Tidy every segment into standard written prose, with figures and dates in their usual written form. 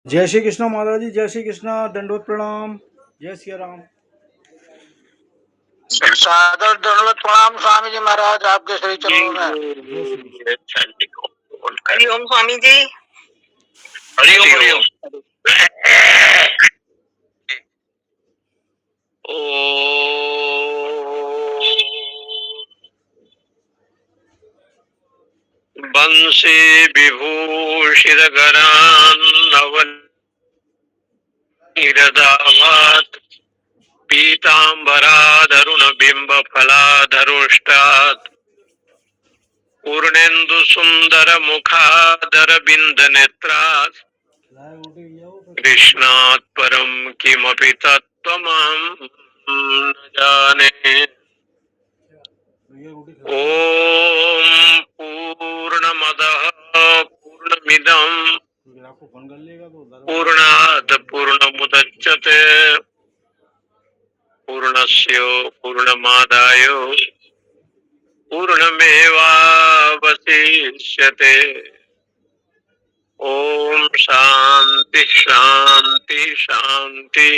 जय श्री कृष्ण महाराज जी, जय श्री कृष्ण, दंडवत प्रणाम, जय सिया राम। सादर दंडवत प्रणाम स्वामी जी महाराज, आपके श्री चरणों में। हरि ओम स्वामी जी। हरि ओम हरि ओम। बंसी विभूषित गरान नवनीरदाभात पीतांबराधरुण बिंब फलाधरुष्टात् पूर्णेन्दु सुंदर मुखादर बिंद नेत्रात् कृष्णात् परम किमपि तत्त्वमहं न जाने। ओम पूर्णमदः पूर्णमिदं पूर्णात् पूर्णमुदच्यते पूर्णस्य पूर्णमादाय पूर्णमेवावशिष्यते। ओम शांति शांति शांति।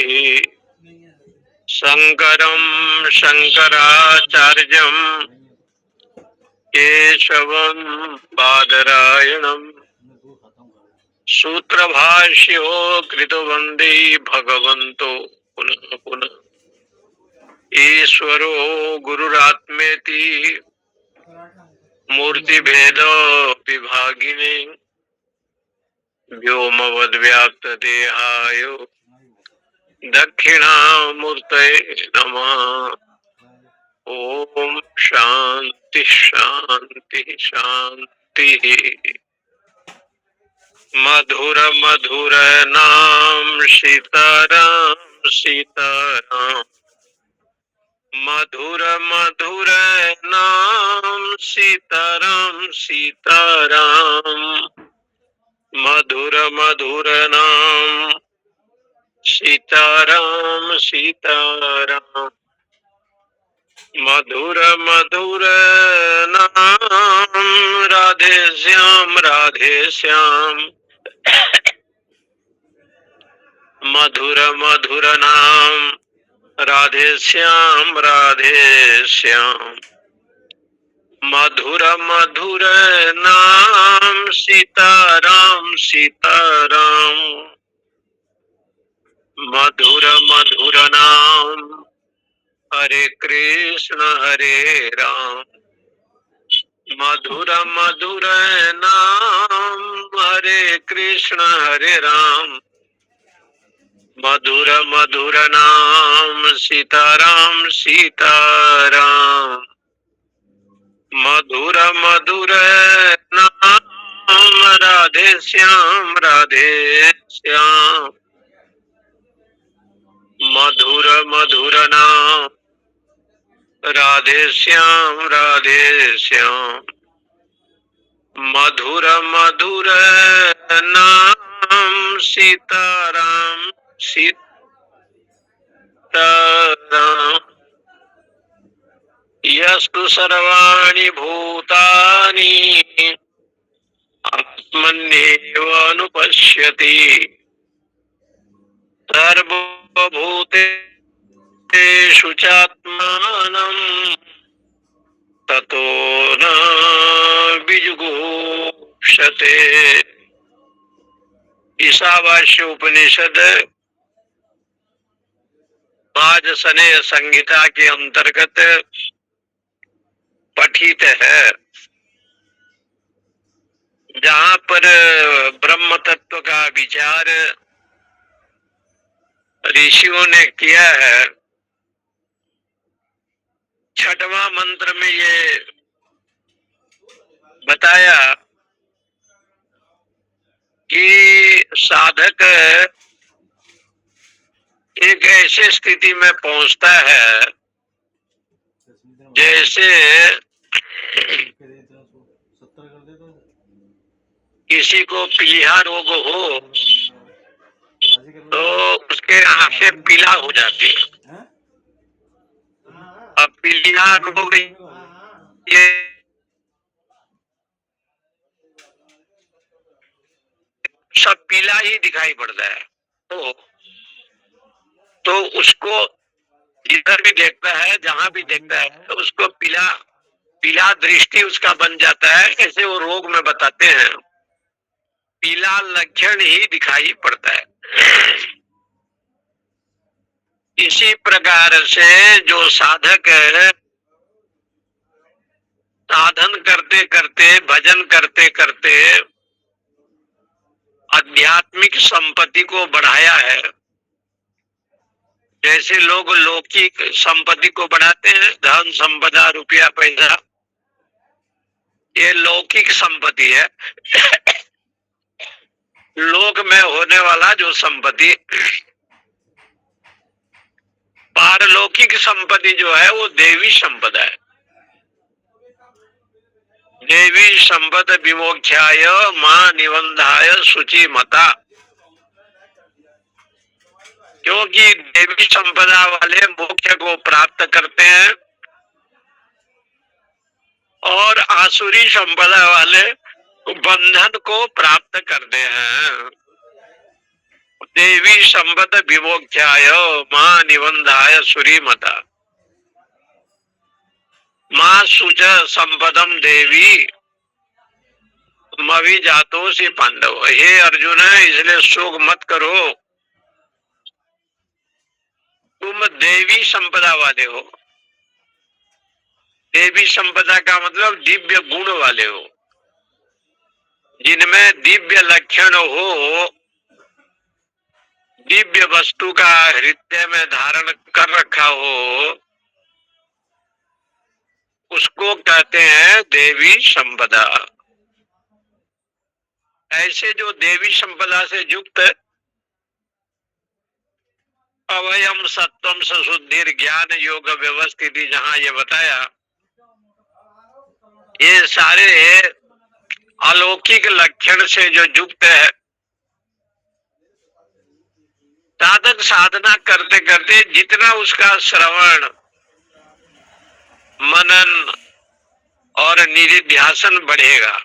शंकरं शंकराचार्यं केशवं बादरायणं सूत्रभाष्यो कृतवन्दे भगवन्तो पुनः पुनः। ईश्वरो गुरुरात्मेति मूर्तिभेद विभागिने व्योमवद्व्याप्तदेहाय दक्षिणामूर्तये नमः। ओम शांति शांति शांति। मधुर मधुर नाम सीताराम सीताराम। मधुर मधुर नाम सीताराम सीताराम। मधुर मधुर नाम सीताराम सीताराम। मधुर मधुर नाम राधे श्याम राधे श्याम। मधुर मधुर नाम राधे श्याम राधे श्याम। मधुर मधुर नाम सीताराम सीताराम। मधुर मधुर नाम हरे कृष्ण हरे राम। मधुर मधुर नाम हरे कृष्ण हरे राम। मधुर मधुर नाम सीताराम सीताराम। मधुर मधुर नाम राधे श्याम राधे श्याम। मधुर मधुर नाम राधे श्याम राधे श्याम। मधुर मधुर नाम सीताराम सीताराम। यस्तु सर्वाणि भूतानि आत्मन्येव अनुपश्यति सर्वभूतेषु चात्मानं ततो न विजुगुप्सते। ईशावास्य उपनिषद वाजसनेय संहिता के अंतर्गत पठित है, जहाँ पर ब्रह्म तत्व का विचार ऋषियों ने किया है। छठवां मंत्र में ये बताया कि साधक एक ऐसे स्थिति में पहुंचता है जैसे किसी को पीलिया रोग हो तो उसके आंखें पीला हो जाती है। अब पीलिया रोग ये सब पीला ही दिखाई पड़ता है। तो उसको जिधर भी देखता है, जहां भी देखता है, उसको पीला पीला दृष्टि उसका बन जाता है। ऐसे वो रोग में बताते हैं, पीला लक्षण ही दिखाई पड़ता है। इसी प्रकार से जो साधक है, साधन करते करते, भजन करते करते आध्यात्मिक संपत्ति को बढ़ाया है। जैसे लोग लौकिक संपत्ति को बढ़ाते हैं, धन संपदा, रुपया पैसा, ये लौकिक संपत्ति है। लोक में होने वाला जो संपत्ति, पारलौकिक संपत्ति जो है वो देवी संपदा है। देवी संपद विमोक्षाय मां निबंधाय शुचि मता। क्योंकि देवी संपदा वाले मोक्ष को प्राप्त करते हैं और आसुरी संपदा वाले बंधन को प्राप्त करते हैं। देवी संपद विमोक्षाय मां निबंधाय सूरी मता। मां सुच संपदम देवी मवि जातो से पांडव। हे अर्जुन, इसलिए शोक मत करो, तुम देवी संपदा वाले हो। देवी संपदा का मतलब दिव्य गुण वाले हो, जिनमें दिव्य लक्षण हो, दिव्य वस्तु का हृदय में धारण कर रखा हो, उसको कहते हैं देवी संपदा। ऐसे जो देवी संपदा से युक्त अवयम सत्वम सुशुद्धि ज्ञान योग व्यवस्थित, जहां ये बताया, ये सारे अलौकिक लक्षण से जो युक्त है, साधक साधना करते करते जितना उसका श्रवण, मनन और निधिध्यासन बढ़ेगा,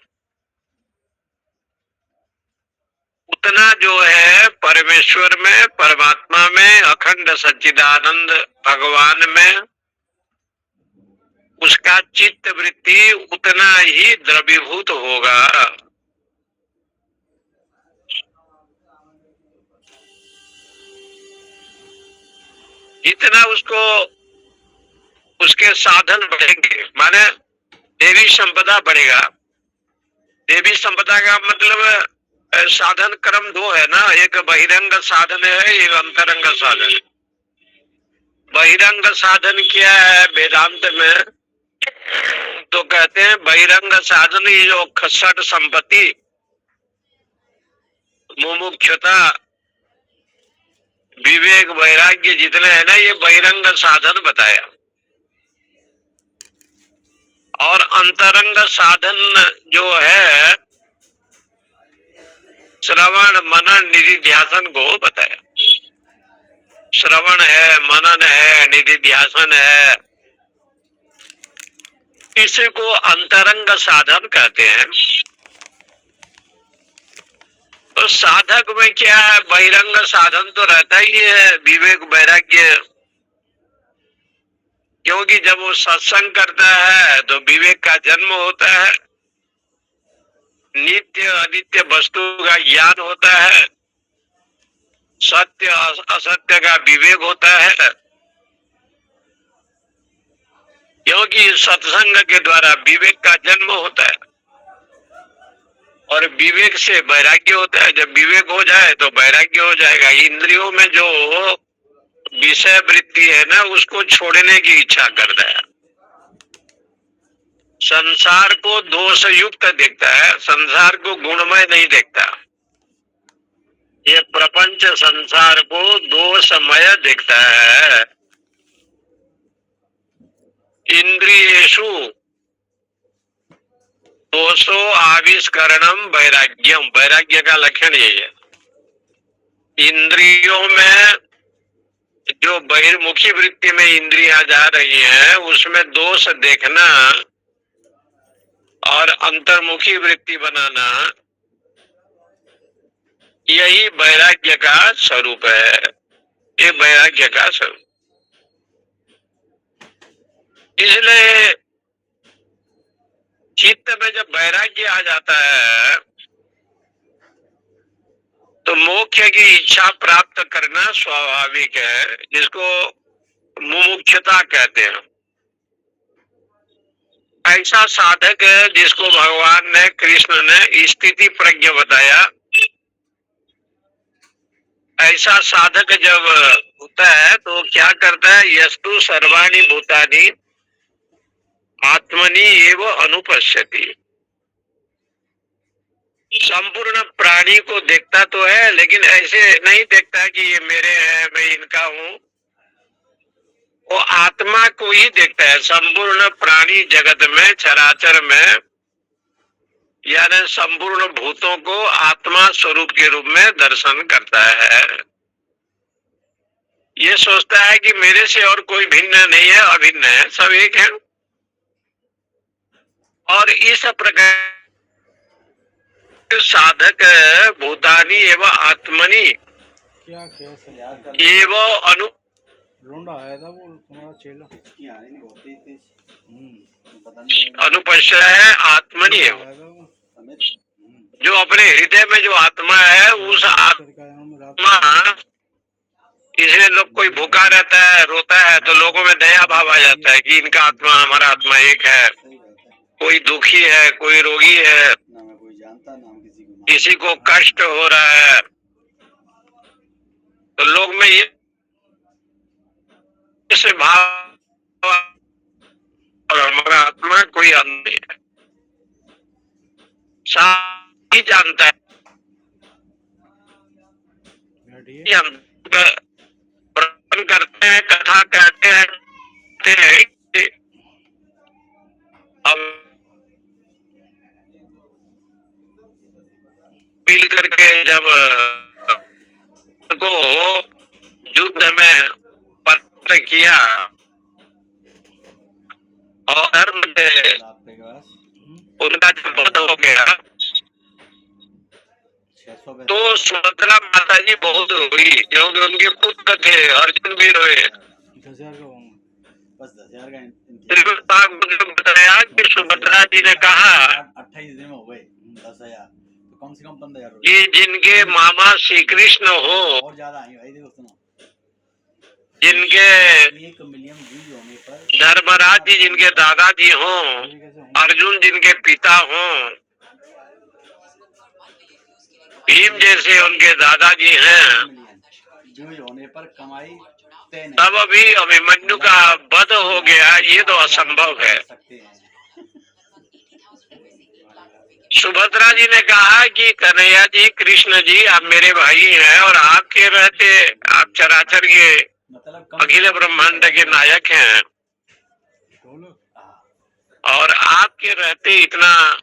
उतना जो है परमेश्वर में, परमात्मा में, अखंड सच्चिदानंद भगवान में उसका चित्त वृत्ति उतना ही द्रवीभूत होगा। जितना उसको उसके साधन बढ़ेंगे, माने देवी संपदा बढ़ेगा। देवी संपदा का मतलब साधन क्रम दो है ना, एक बहिरंग साधन है, एक अंतरंग साधन है। बहिरंग साधन क्या है वेदांत में, तो कहते हैं बहिरंग साधन ये जो खसट संपत्ति, मुमुक्षुता, विवेक, वैराग्य जितने है ना, ये बहिरंग साधन बताया। और अंतरंग साधन जो है श्रवण मनन निधिध्यासन को बताया। श्रवण है, मनन है, निधिध्यासन है, इसी को अंतरंग साधन कहते हैं। तो साधक में क्या है, बहिरंग साधन तो रहता ही है, विवेक वैराग्य, क्योंकि जब वो सत्संग करता है तो विवेक का जन्म होता है, नित्य अनित्य वस्तु का ज्ञान होता है, सत्य असत्य का विवेक होता है, क्योंकि सत्संग के द्वारा विवेक का जन्म होता है और विवेक से वैराग्य होता है। जब विवेक हो जाए तो वैराग्य हो जाएगा। इंद्रियों में जो विषय वृत्ति है ना, उसको छोड़ने की इच्छा करता है। संसार को दोष युक्त देखता है, संसार को गुणमय नहीं देखता। ये प्रपंच संसार को दोषमय देखता है। इंद्रियेषु दोषो आविष्करणम वैराग्यम, वैराग्य का लक्षण यही है। इंद्रियों में जो बहिर्मुखी वृत्ति में इंद्रियां जा रही हैं, उसमें दोष देखना और अंतर्मुखी वृत्ति बनाना, यही वैराग्य का स्वरूप है। ये वैराग्य का स्वरूप। इसलिए चित्त में जब वैराग्य आ जाता है तो मोक्ष की इच्छा प्राप्त करना स्वाभाविक है, जिसको मुमुक्षुता कहते हैं। ऐसा साधक है जिसको भगवान ने, कृष्ण ने स्थिति प्रज्ञ बताया। ऐसा साधक जब होता है तो क्या करता है, यस्तु सर्वाणि भूतानि आत्मनि एव अनुपश्यति। संपूर्ण प्राणी को देखता तो है, लेकिन ऐसे नहीं देखता कि ये मेरे हैं, मैं इनका हूं। वो आत्मा को ही देखता है। संपूर्ण प्राणी जगत में, चराचर में, यानी संपूर्ण भूतों को आत्मा स्वरूप के रूप में दर्शन करता है। ये सोचता है कि मेरे से और कोई भिन्न नहीं है, अभिन्न है, सब एक है। और इस प्रकार साधक भूतानी एवं आत्मनि क्या एवं अनु लौंडा आया था वो तुम्हारा चेला। अनुपश्य है आत्मनि एवं, जो अपने हृदय में जो आत्मा है उस आत्मा, इसलिए लोग कोई भूखा रहता है, रोता है तो लोगों में दया भाव आ जाता है कि इनका आत्मा हमारा आत्मा एक है। कोई दुखी है, कोई रोगी है, किसी को कष्ट हो रहा है, तो लोग में ये भाव और हमारा आत्मा कोई अंत नहीं है। साथ ही जानता है, हम करते हैं, कथा कहते हैं, अब मिल करके जब को युद्ध में पत्र किया और धर्म से उनका जब वध हो गया तो सुभद्रा माता जी बहुत रोई, क्योंकि उनके पुत्र थे, अर्जुन भी रोए। बताया कि सुभद्रा जी ने कहा 28 दिन हो गए 10,000, तो कम से कम 15,000 कि जिनके मामा श्री कृष्ण हो, और ज्यादा आई भाई, देखो सुनो, जिनके 1 मिलियन व्यूज होने पर धर्मराज जी जिनके दादाजी हों, अर्जुन जिनके पिता हों, भीम जैसे उनके दादाजी हैं, व्यूज होने पर कमाई तब अभी अभिमन्यु का वध हो गया, ये तो असंभव है। सुभद्रा जी ने कहा कि कन्हैया जी, कृष्ण जी, आप मेरे भाई हैं और आपके रहते आप चराचर के अखिल ब्रह्मांड के नायक हैं, और आपके रहते इतना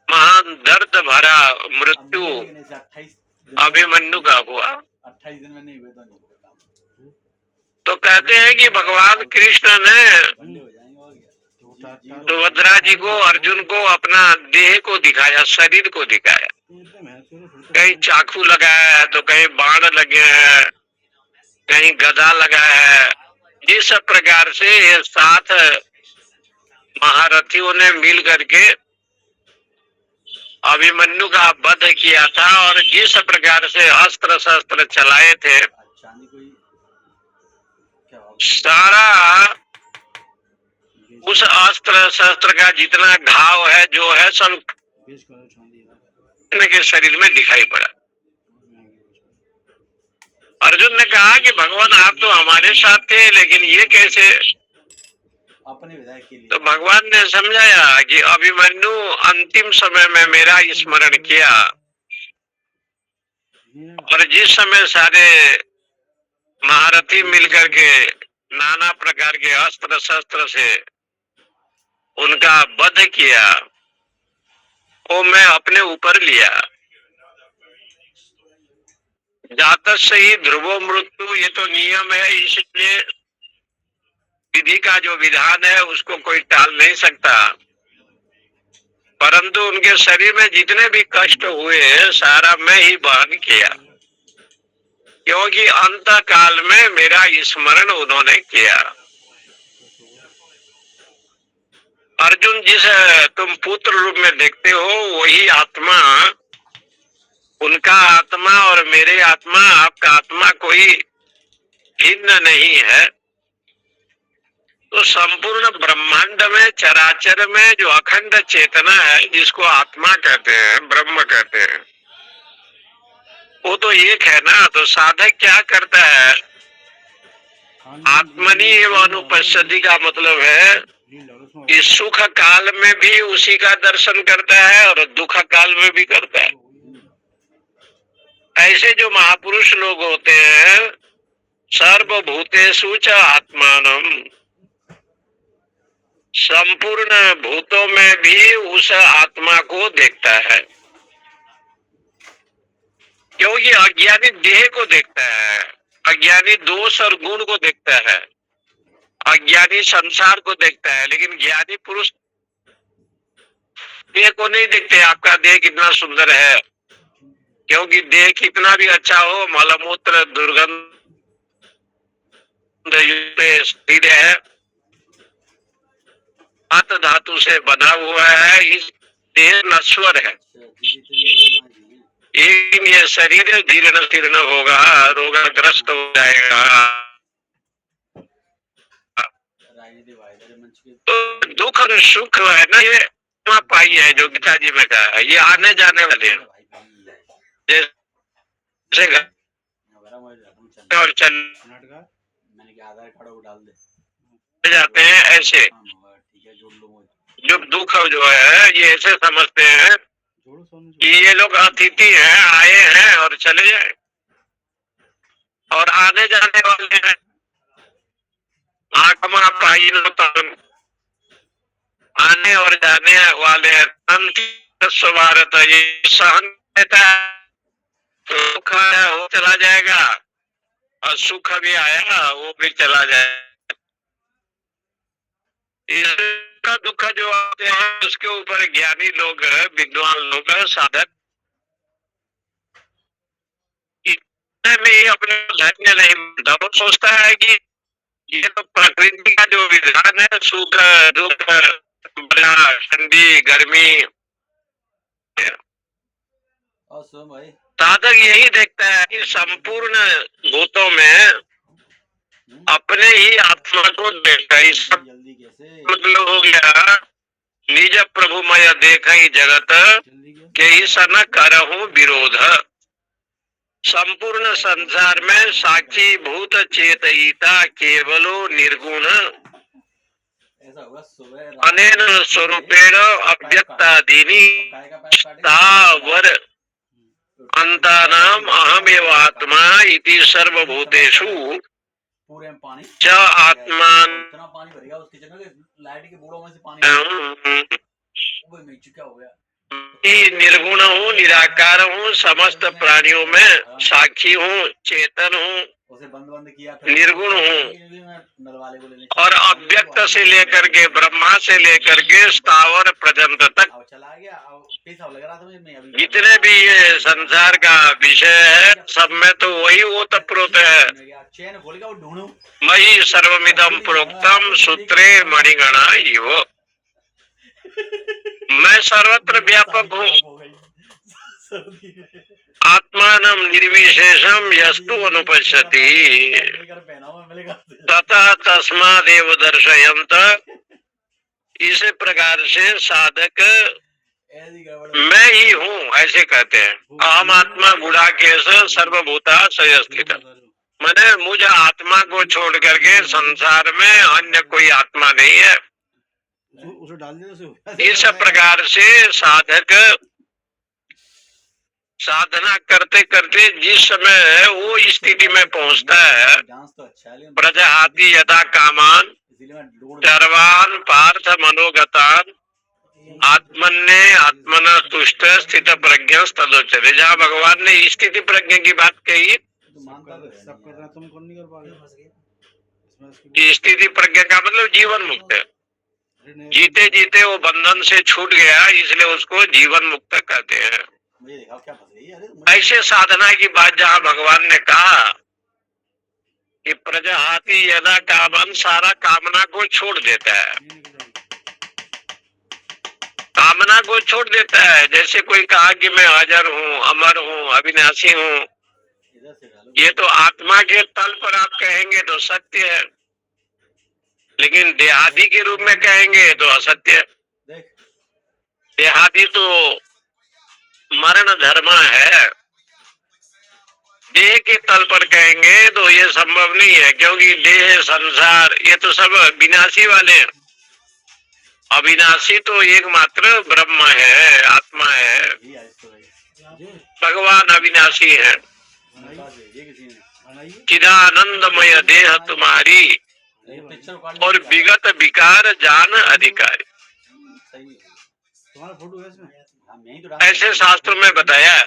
महान दर्द भरा मृत्यु अभिमन्यु का हुआ। 28 दिन में नहीं हुए तो कहते हैं कि भगवान कृष्ण ने सुभद्रा जी को, अर्जुन को अपना देह को दिखाया, शरीर को दिखाया। कहीं चाकू लगाया है, तो कहीं बाण लगे हैं, कहीं गदा लगा है। इस प्रकार से ये 7 महारथियों ने मिल करके अभिमन्यु का वध किया था, और जिस प्रकार से अस्त्र शस्त्र चलाए थे, सारा उस अस्त्र शस्त्र का जितना घाव है, जो है, सब के शरीर में दिखाई पड़ा। अर्जुन ने कहा कि भगवान आप तो हमारे साथ थे, लेकिन ये कैसे? अपने विधायक के लिए तो भगवान ने समझाया कि अभिमन्यु अंतिम समय में मेरा स्मरण किया, और जिस समय सारे महारथी मिलकर के नाना प्रकार के अस्त्र शस्त्र से उनका वध किया, वो मैं अपने ऊपर लिया। जातस्य ही ध्रुवो मृत्यु, ये तो नियम है, इसलिए विधि का जो विधान है उसको कोई टाल नहीं सकता। परंतु उनके शरीर में जितने भी कष्ट हुए सारा मैं ही वहन किया, क्योंकि अंत काल में मेरा स्मरण उन्होंने किया। अर्जुन, जिस तुम पुत्र रूप में देखते हो वही आत्मा, उनका आत्मा और मेरे आत्मा, आपका आत्मा कोई भिन्न नहीं है। तो संपूर्ण ब्रह्मांड में, चराचर में जो अखंड चेतना है, जिसको आत्मा कहते हैं, ब्रह्म कहते हैं, वो तो एक है ना। तो साधक क्या करता है? आत्मनि एवं अनुपस्थिति का मतलब है कि सुख काल में भी उसी का दर्शन करता है और दुख काल में भी करता है। ऐसे जो महापुरुष लोग होते हैं, सर्वभूतेषु च आत्मानम, संपूर्ण भूतों में भी उस आत्मा को देखता है। क्योंकि अज्ञानी देह को देखता है, अज्ञानी दोष और गुण को देखता है, अज्ञानी संसार को देखता है, लेकिन ज्ञानी पुरुष देह को नहीं देखते। आपका देह कितना सुंदर है, क्योंकि देह कितना भी अच्छा हो, मलमूत्र दुर्गंध शरीर है, अत धातु से बना हुआ है, इस देह नश्वर है। ये शरीर जीर्ण शीर्ण होगा, रोगग्रस्त हो जाएगा। तो दुख और सुख है ना, ये पाई है जो गीता जी में कहा है, ये आने जाने वाले हैं। जैसे और चल जाते हैं, ऐसे जो दुख जो है ये ऐसे समझते हैं कि ये लोग अतिथि हैं, आए हैं और चले जाए, और आने जाने वाले हैं। आगमा पाई आने और जाने वाले हैं। भारत ये सहन देता है, तो दुख आया वो चला जाएगा, और सुख भी आया वो भी चला जाएगा। इसका दुख जो आते हैं उसके ऊपर ज्ञानी लोग, विद्वान लोग, साधक में अपने धन्य नहीं, वो सोचता है कि ये तो प्रकृति का जो विधान है, सुख दुख, ठंडी गर्मी, साधक यही देखता है कि संपूर्ण भूतों में अपने ही आत्मा को देखता है। इस मतलब हो गया निज प्रभुमय देख ही जगत के ही सन करहूं विरोध। संपूर्ण संसार में साक्षी भूत चेतयिता केवलो निर्गुण अनेन स्वरूपेण अव्यक्तादीनि स्थावर अंतानाम अहमेव आत्मा इति सर्वभूतेषु च आत्मान निर्गुण हूँ, निराकार हूँ, समस्त प्राणियों में साक्षी हूँ, चेतन हूँ, निर्गुण हूँ, और अव्यक्त से लेकर के ब्रह्मा से लेकर के स्थावर पर्यंत तक जितने भी ये संसार का विषय है, सब में तो वही ओतप्रोत है। मयि सर्वमिदं प्रोक्तम सूत्रे मणिगणा इव। मैं सर्वत्र व्यापक हूँ। आत्मानं निर्विशेषम यस्तु अनुपश्यति ततः तस्मादेव दर्शयन्त। इस प्रकार से साधक मैं ही हूँ ऐसे कहते हैं। अहम आत्मा गुणाकेश सर्वभूता स्थित। मैंने मुझ आत्मा को छोड़ करके संसार में अन्य कोई आत्मा नहीं है। इस प्रकार से साधक साधना करते करते जिस समय वो स्थिति में पहुंचता है, प्रजाहाति यथा कामान सर्वान पार्थ मनोगतान आत्मन्य आत्मना तुष्ट स्थित प्रज्ञ तदोच्यते। जहाँ भगवान ने स्थिति प्रज्ञ की बात कही, स्थिति प्रज्ञ का मतलब जीवन मुक्त है। जीते जीते वो बंधन से छूट गया, इसलिए उसको जीवन मुक्त कहते हैं। मुझे दिखाओ क्या फंस रही है। अरे ऐसे साधना की बात जहाँ भगवान ने कहा कि प्रजाति यदा कामन, सारा कामना को छोड़ देता है, कामना को छोड़ देता है। जैसे कोई कहा कि मैं अजर हूँ, अमर हूँ, अविनाशी हूँ, इधर से डालो। ये तो आत्मा के तल पर आप कहेंगे तो सत्य है, लेकिन देहादी के रूप में कहेंगे तो असत्य है। देख देहादी तो मरण धर्म है, देह के तल पर कहेंगे तो ये संभव नहीं है, क्योंकि देह संसार ये तो सब विनाशी वाले हैं। अविनाशी तो एकमात्र ब्रह्म है, आत्मा है, ये आज तो भाई भगवान अविनाशी है। ये किसी ने चिदानंदमय देह तुम्हारी ये पिक्चर क्वालिटी और विगत विकार जान अधिकारी, सही है। तुम्हारा फोटो है इसमें? हाँ मैं ही तो डाल ऐसे शास्त्रों में बताया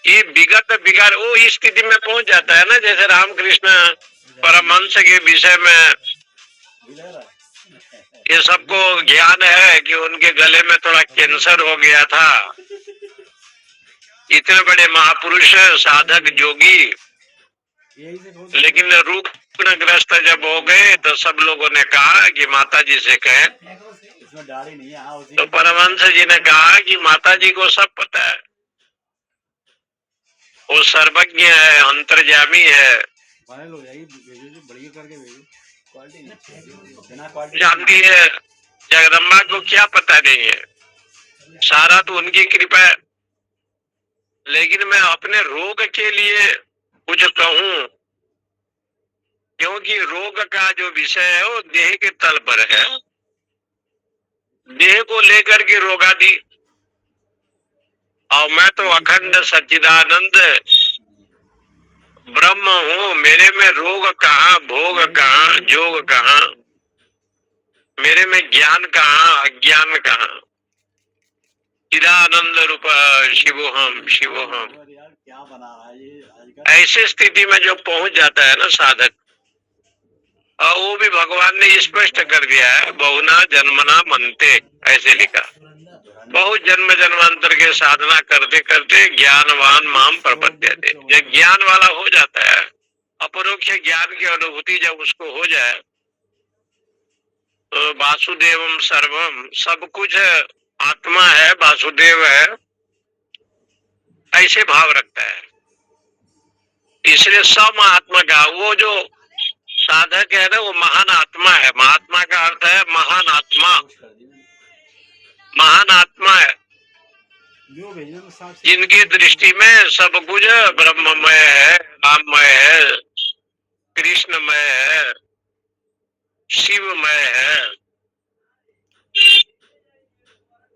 कि विगत विकार वो इस स्थिति में पहुंच जाता है ना, जैसे रामकृष्ण परमहंस के विषय में भी लग रहा है। ये सबको ज्ञान है कि उनके गले में थोड़ा कैंसर हो गया था। इतने बड़े महापुरुष साधक जोगी, यही से खोल। लेकिन रूग्णग्रस्त जब हो गए तो सब लोगों ने कहा कि माता जी से कहें, इसमें दाढ़ी नहीं है। हाँ उसी तो परमहंस जी ने कहा कि माता जी को सब पता है, वो सर्वज्ञ है, अंतर्यामी है, वायरल हो जाएगी, भेजो जो बढ़िया करके भेजो। क्वालिटी नहीं, बिना क्वालिटी जानती है जगदम्बा को क्या पता नहीं है, सारा तो उनकी कृपा है। लेकिन मैं अपने रोग के लिए कुछ कहूं, क्योंकि रोग का जो विषय है वो देह के तल पर है, देह को लेकर के रोगादि, और मैं तो अखंड सच्चिदानंद ब्रह्म हूँ। मेरे में रोग कहाँ, भोग कहाँ, जोग कहाँ, मेरे में ज्ञान कहाँ, अज्ञान कहाँ। चिदानंद रूप शिवोहम शिवोहम। अरे यार क्या बना रहा है ये आज का। ऐसे स्थिति में जो पहुंच जाता है ना साधक, और वो भी भगवान ने स्पष्ट कर दिया है, बहुना जन्मना मनते, ऐसे लिखा। बहुत जन्म जन्मांतर के साधना करते करते ज्ञानवान माम प्रपद्यते, जब ज्ञान वाला हो जाता है, अपरोक्ष ज्ञान की अनुभूति जब उसको हो जाए, तो वासुदेवम सर्वम, सब कुछ आत्मा है, वासुदेव है, ऐसे भाव रखता है। इसलिए सब आत्मा का वो जो साधक है ना, वो महान आत्मा है। महात्मा का अर्थ है महान आत्मा, महान आत्मा है, जो भेजना तो साफ से। जिनकी दृष्टि में सब कुछ ब्रह्ममय है, राममय है, कृष्णमय है, शिवमय है।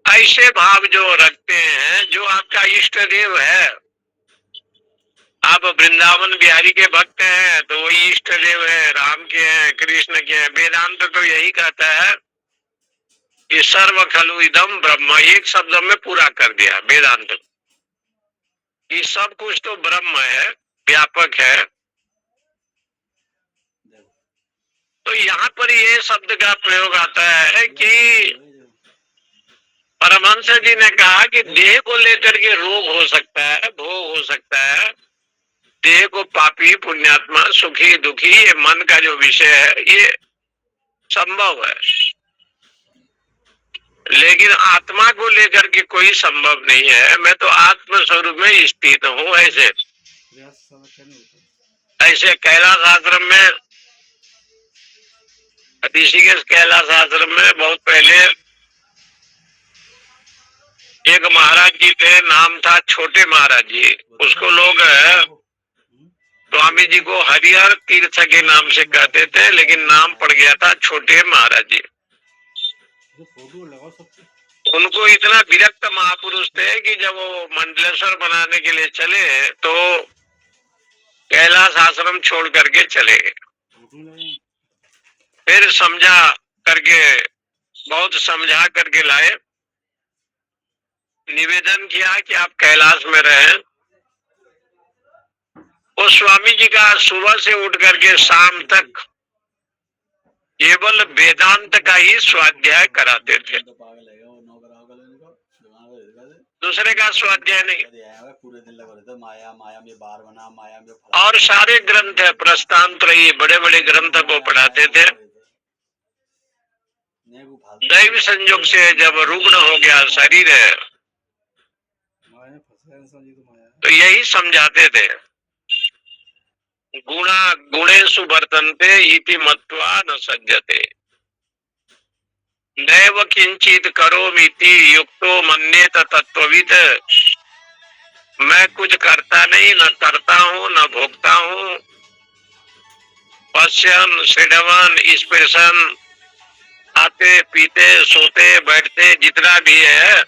ऐसे भाव जो रखते हैं, जो आपका इष्ट देव है, आप वृंदावन बिहारी के भक्त हैं तो वही इष्ट देव है, राम के हैं, कृष्ण के हैं। वेदांत तो यही कहता है कि सर्व खलु इदम ब्रह्म, एक शब्द में पूरा कर दिया वेदांत कि सब कुछ तो ब्रह्म है, व्यापक है। तो यहाँ पर ये शब्द का प्रयोग आता है कि परमहंस जी ने कहा कि देह को लेकर के रोग हो सकता है, भोग हो सकता है, देह को पापी पुण्यात्मा, सुखी दुखी, ये मन का जो विषय है ये संभव है, लेकिन आत्मा को लेकर के कोई संभव नहीं है। मैं तो आत्म स्वरूप में स्थित हूँ। ऐसे प्रयास सारा करने होता है। ऐसे कैलाश आश्रम में, ऋषिकेश कैलाश आश्रम में बहुत पहले एक महाराज जी थे, नाम था छोटे महाराज जी। उसको लोग स्वामी जी को हरिहर तीर्थ के नाम से कहते थे, लेकिन नाम पड़ गया था छोटे महाराज जी। जो फोटो लगाओ सबसे। उनको इतना विरक्त महापुरुष थे कि जब वो मंडलेश्वर बनाने के लिए चले तो कैलाश आश्रम छोड़ करके चले गए। फोटो लगाओ। फिर समझा करके, बहुत समझा करके लाए, निवेदन किया कि आप कैलाश में रहें। वो स्वामी जी का सुबह से उठ करके शाम तक केवल वेदांत का ही स्वाध्याय कराते थे, तो पागल है वो नौकर होगा इनको दिमाग है इसका दूसरे का स्वाध्याय नहीं। कभी आया हुआ पूरे दिन लगा रहता माया माया में बार बना माया में और सारे ग्रंथ है, प्रस्थानत्रयी बड़े बड़े ग्रंथ को पढ़ाते थे। दैव संयोग से जब रुग्ण हो गया शरीर माया में फंसा है इंसान, ये तो माया है। तो यही समझाते थे, गुणा गुणेषु वर्तन्ते इति मत्वा न सज्जते, नैव किंचित करोमीति युक्तो मन्येत तत्वविद। मैं कुछ करता नहीं, न करता हूँ न भोगता हूँ। पश्यन श्रवण स्पर्शन, खाते पीते सोते बैठते जितना भी है,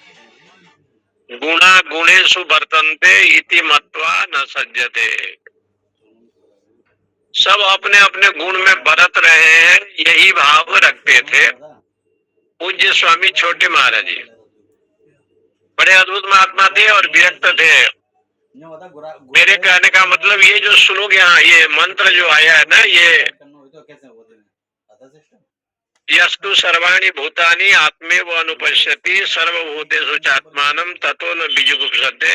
गुणा गुणेषु वर्तन्ते इति मत्वा न सज्जते, सब अपने अपने गुण में बरत रहे हैं, यही भाव रखते थे पूज्य स्वामी छोटे महाराज जी। बड़े अद्भुत महात्मा थे और विरक्त थे। मेरे कहने का मतलब ये जो श्लोक यहाँ ये मंत्र जो आया है ना, ये यस्तु सर्वाणि भूतानि आत्मेव अनुपश्यति सर्वभूतेषु चात्मानं ततो न बीजुगुप्सते,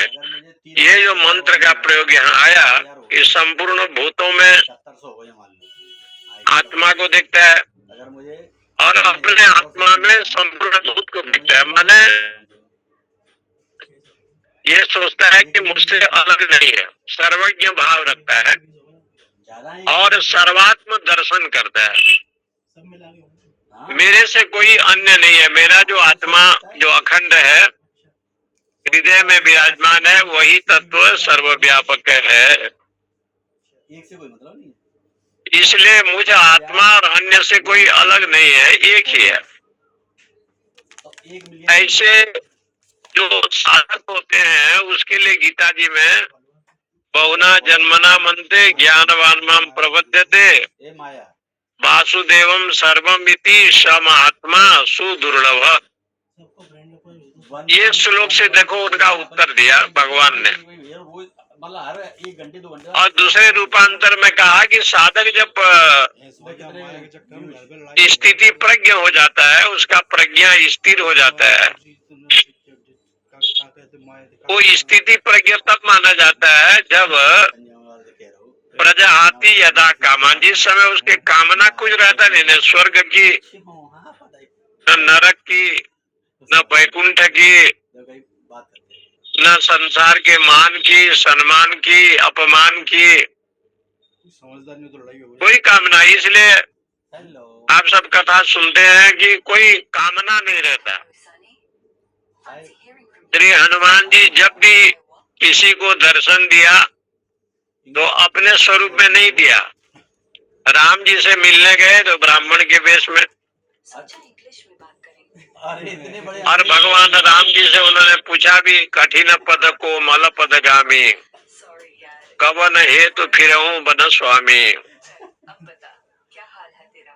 ये जो मंत्र का प्रयोग यहाँ आया, इस संपूर्ण भूतों में आत्मा को देखता है और अपने आत्मा में संपूर्ण भूत को देखता है। माने ये सोचता है कि मुझसे अलग नहीं है, सर्वज्ञ भाव रखता है और सर्वात्म दर्शन करता है। मेरे से कोई अन्य नहीं है, मेरा जो आत्मा जो अखंड है हृदय में विराजमान है, वही तत्व सर्वव्यापक है। इसलिए मुझ आत्मा और अन्य से कोई अलग नहीं है, एक ही है। ऐसे जो साधक होते हैं उसके लिए गीता जी में बहुना जन्मना मनते ज्ञानवान माम प्रपद्यते वासुदेवम सर्वम इति स महात्मा सुदुर्लभ। ये श्लोक से देखो उनका उत्तर दिया भगवान ने। और दूसरे रूपांतर में कहा कि साधक जब स्थिति प्रज्ञ हो जाता है, उसका प्रज्ञा स्थिर हो जाता है, वो स्थिति प्रज्ञ तब माना जाता है जब प्रजाति यदा कामा, जिस समय उसके कामना कुछ रहता नहीं, न स्वर्ग की न नरक की न वैकुंठ की न संसार के मान की सम्मान की अपमान की, कोई कामना। इसलिए आप सब कथा सुनते हैं कि कोई कामना नहीं रहता। श्री हनुमान जी जब भी किसी को दर्शन दिया तो अपने स्वरूप में नहीं दिया। राम जी से मिलने गए तो ब्राह्मण के वेश में, और भगवान राम जी से उन्होंने पूछा भी, कठिन पद को मल पद गामी कवन हे तो फिर बन स्वामी।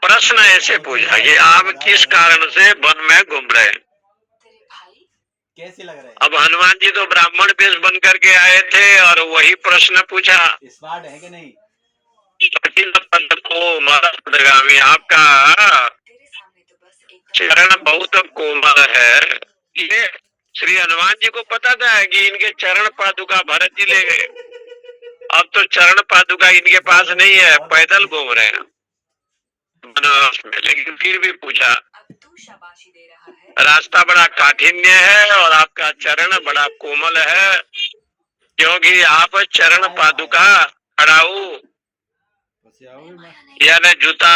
प्रश्न ऐसे पूछा कि आप किस कारण से वन में घूम रहे हैं। कैसे लग रहा है? अब हनुमान जी तो ब्राह्मण वेश बन करके आए थे और वही प्रश्न पूछा, स्मार्ट है कि नहीं? कठिन पद को मल पद गामी, आपका चरण बहुत कोमल है। ये श्री हनुमान जी को पता था कि इनके चरण पादुका भरत जी ले गए। अब तो चरण पादुका इनके पास नहीं है, पैदल घूम रहे हैं बनारस में। लेकिन फिर भी पूछा, रास्ता बड़ा काठिन्य है और आपका चरण बड़ा कोमल है, क्योंकि आप चरण पादुका खड़ाऊ यानी जूता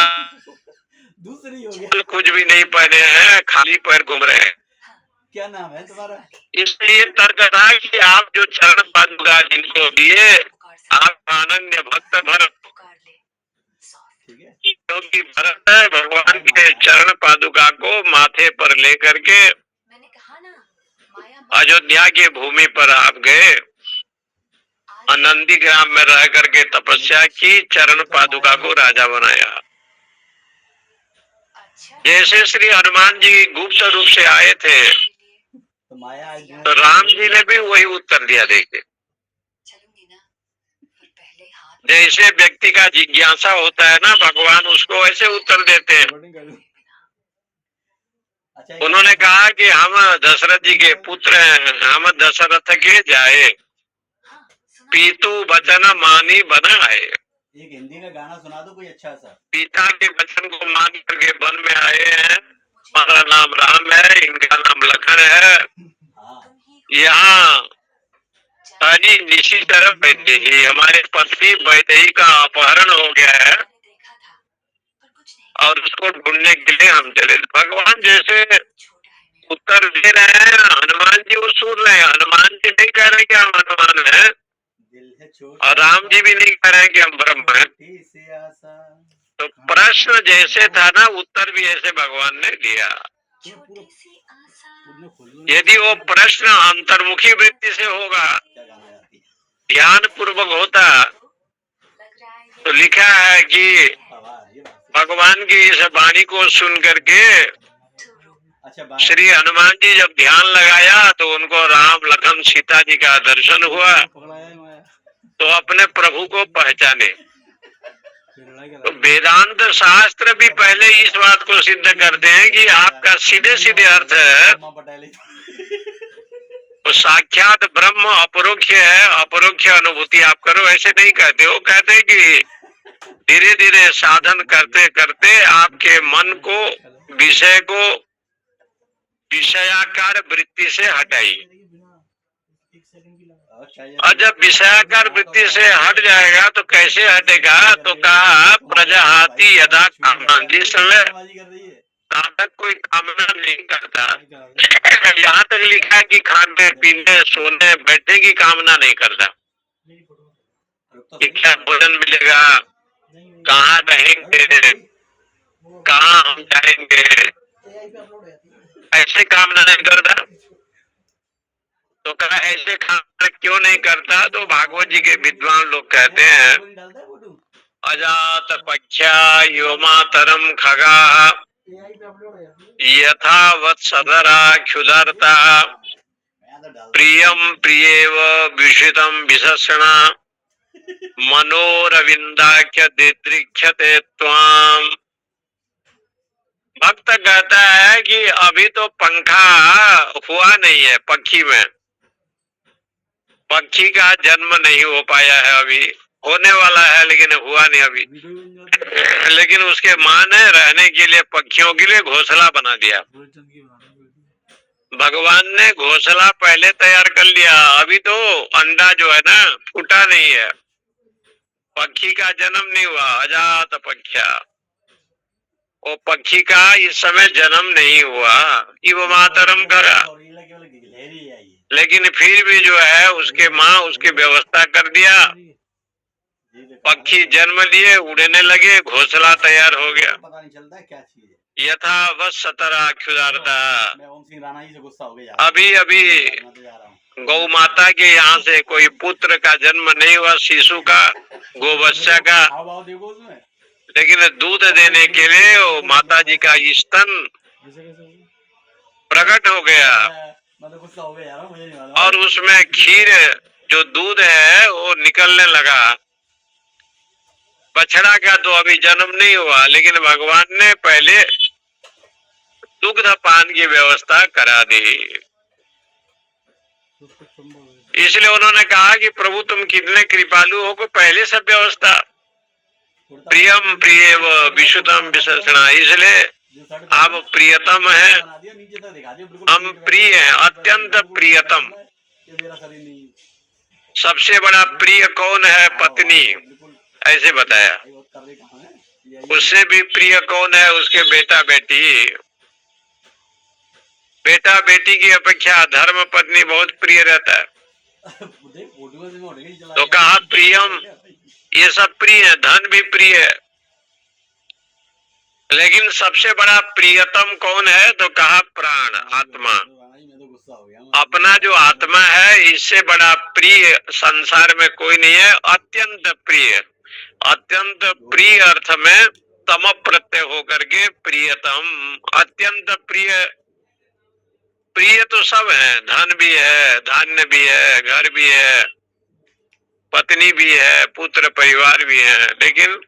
दूसरी हो गया, कुछ भी नहीं पहने हैं, खाली पैर घूम रहे हैं। क्या नाम है तुम्हारा? इसलिए तर्क था कि आप जो चरण पादुका जिनको दिए, आप अनन्य भक्त भरत, क्योंकि भरत है भगवान के चरण पादुका को माथे पर लेकर के अयोध्या की भूमि पर आप गए, नंदी ग्राम में रह करके तपस्या की, चरण पादुका को राजा बनाया। जैसे श्री हनुमान जी गुप्त रूप से आए थे तो राम जी ने भी वही उत्तर दिया। देखिए जैसे व्यक्ति का जिज्ञासा होता है ना, भगवान उसको वैसे उत्तर देते हैं। रिकॉर्डिंग कर लूं। अच्छा एक उन्होंने कहा कि हम दशरथ जी के पुत्र हैं, हम दशरथ के जाए, पीतु वचन मानी बनाए। एक हिंदी का गाना सुना दो कोई अच्छा सा। पिता के वचन को मान करके वन में आए हैं। हमारा नाम राम है, इनका नाम लखन है। हाँ यहाँ ताजी निशी तरफ बैठे ही हमारे पत्नी वैदेही का अपहरण हो गया है और उसको ढूंढने के लिए हम चले। भगवान जैसे उत्तर दे रहे हैं, हनुमान जी वो सुन रहे हैं। हनुमान जी नहीं कह रहे कि हम हनुमान हैं, दिल है छोटा और राम जी भी नहीं कह रहे हैं कि हम ब्रह्म हैं। छोटी सी आशा। तो प्रश्न जैसे था ना, उत्तर भी ऐसे भगवान ने दिया। यदि वो प्रश्न अंतर्मुखी वृत्ति से होगा, क्या गाना गाती है? ध्यान पूर्वक होता, तो लिखा है कि आवाज ये बात। भगवान की इस वाणी को सुन करके अच्छा बात। श्री हनुमान जी जब ध्यान लगाया तो उनको राम लखन सीता जी का दर्शन हुआ, तो अपने प्रभु को पहचाने। तो वेदांत शास्त्र भी पहले इस बात को सिद्ध करते हैं कि आपका सीधे सीधे अर्थ है तो साक्षात ब्रह्म अपरोक्ष है, अपरोक्ष अनुभूति आप करो, ऐसे नहीं कहते। वो कहते हैं कि धीरे धीरे साधन करते करते आपके मन को, विषय को विषयाकार वृत्ति से हटाइए, और जब विषयाकार वृत्ति से हट जाएगा तो कैसे हटेगा? तो कहा प्रजाहाति यदा कामना, जिस समय साधक कोई कामना नहीं करता, यहाँ तक लिखा है कि खाने पीने सोने बैठने की कामना नहीं करता कि क्या भोजन मिलेगा, कहाँ रहेंगे, कहाँ हम जाएंगे, ऐसे कामना नहीं करता। तो कहा ऐसे खाना क्यों नहीं करता? तो भागवत जी के विद्वान लोग कहते हैं अजात पक्षा यो मातरम खगा यथावत सदरा क्षुधारता प्रियम प्रियेव विषितम विशस्ना मनोरविंदाख्य दिदृक्षते त्वाम। भक्त कहता है कि अभी तो पंखा हुआ नहीं है पक्षी में, पक्षी का जन्म नहीं हो पाया है, अभी होने वाला है लेकिन हुआ नहीं अभी। लेकिन उसके माँ ने रहने के लिए पक्षियों के लिए घोंसला बना दिया। भगवान ने घोंसला पहले तैयार कर लिया, अभी तो अंडा जो है ना फूटा नहीं है, पक्षी का जन्म नहीं हुआ। अजात पक्षा, वो पक्षी का इस समय जन्म नहीं हुआ कि वो मातरम करा, लेकिन फिर भी जो है उसके माँ उसकी व्यवस्था कर दिया, पक्षी जन्म लिए, उड़ने लगे, घोंसला तैयार हो गया। पता नहीं चलता है क्या चीज है। यथावत सतरा क्षुधारता। मैं ओम सिंह राणा जी से गुस्सा हो गया। अभी अभी गौ माता के यहाँ से कोई पुत्र का जन्म नहीं हुआ, शिशु का, गोबच्चा का, देखो उसमें, लेकिन दूध देने के लिए वो माता जी का स्तन प्रकट हो गया मैं तो गुस्सा हो गया यार, मुझे नहीं मालूम। और उसमें खीर जो दूध है वो निकलने लगा। बछड़ा का तो अभी जन्म नहीं हुआ, लेकिन भगवान ने पहले दुग्ध पान की व्यवस्था करा दी। इसलिए उन्होंने कहा कि प्रभु तुम कितने कृपालु हो, को पहले सब व्यवस्था। प्रियम प्रियेव विशुद्धम विशेषणा, इसलिए आप प्रियतम है, हम प्रिय हैं, अत्यंत प्रियतम। सबसे बड़ा प्रिय कौन है? पत्नी, ऐसे बताया। उससे भी प्रिय कौन है? उसके बेटा बेटी। बेटा बेटी की अपेक्षा धर्म पत्नी बहुत प्रिय रहता है। तो कहा प्रियम, ये सब प्रिय है, धन भी प्रिय है, लेकिन सबसे बड़ा प्रियतम कौन है? तो कहा प्राण, आत्मा। अपना जो आत्मा है इससे बड़ा प्रिय संसार में कोई नहीं है। अत्यंत प्रिय, अत्यंत प्रिय अर्थ में तम प्रत्यय होकर के प्रियतम, अत्यंत प्रिय। प्रिय तो सब है, धन भी है, धान्य भी है, घर भी है, पत्नी भी है, पुत्र परिवार भी है, लेकिन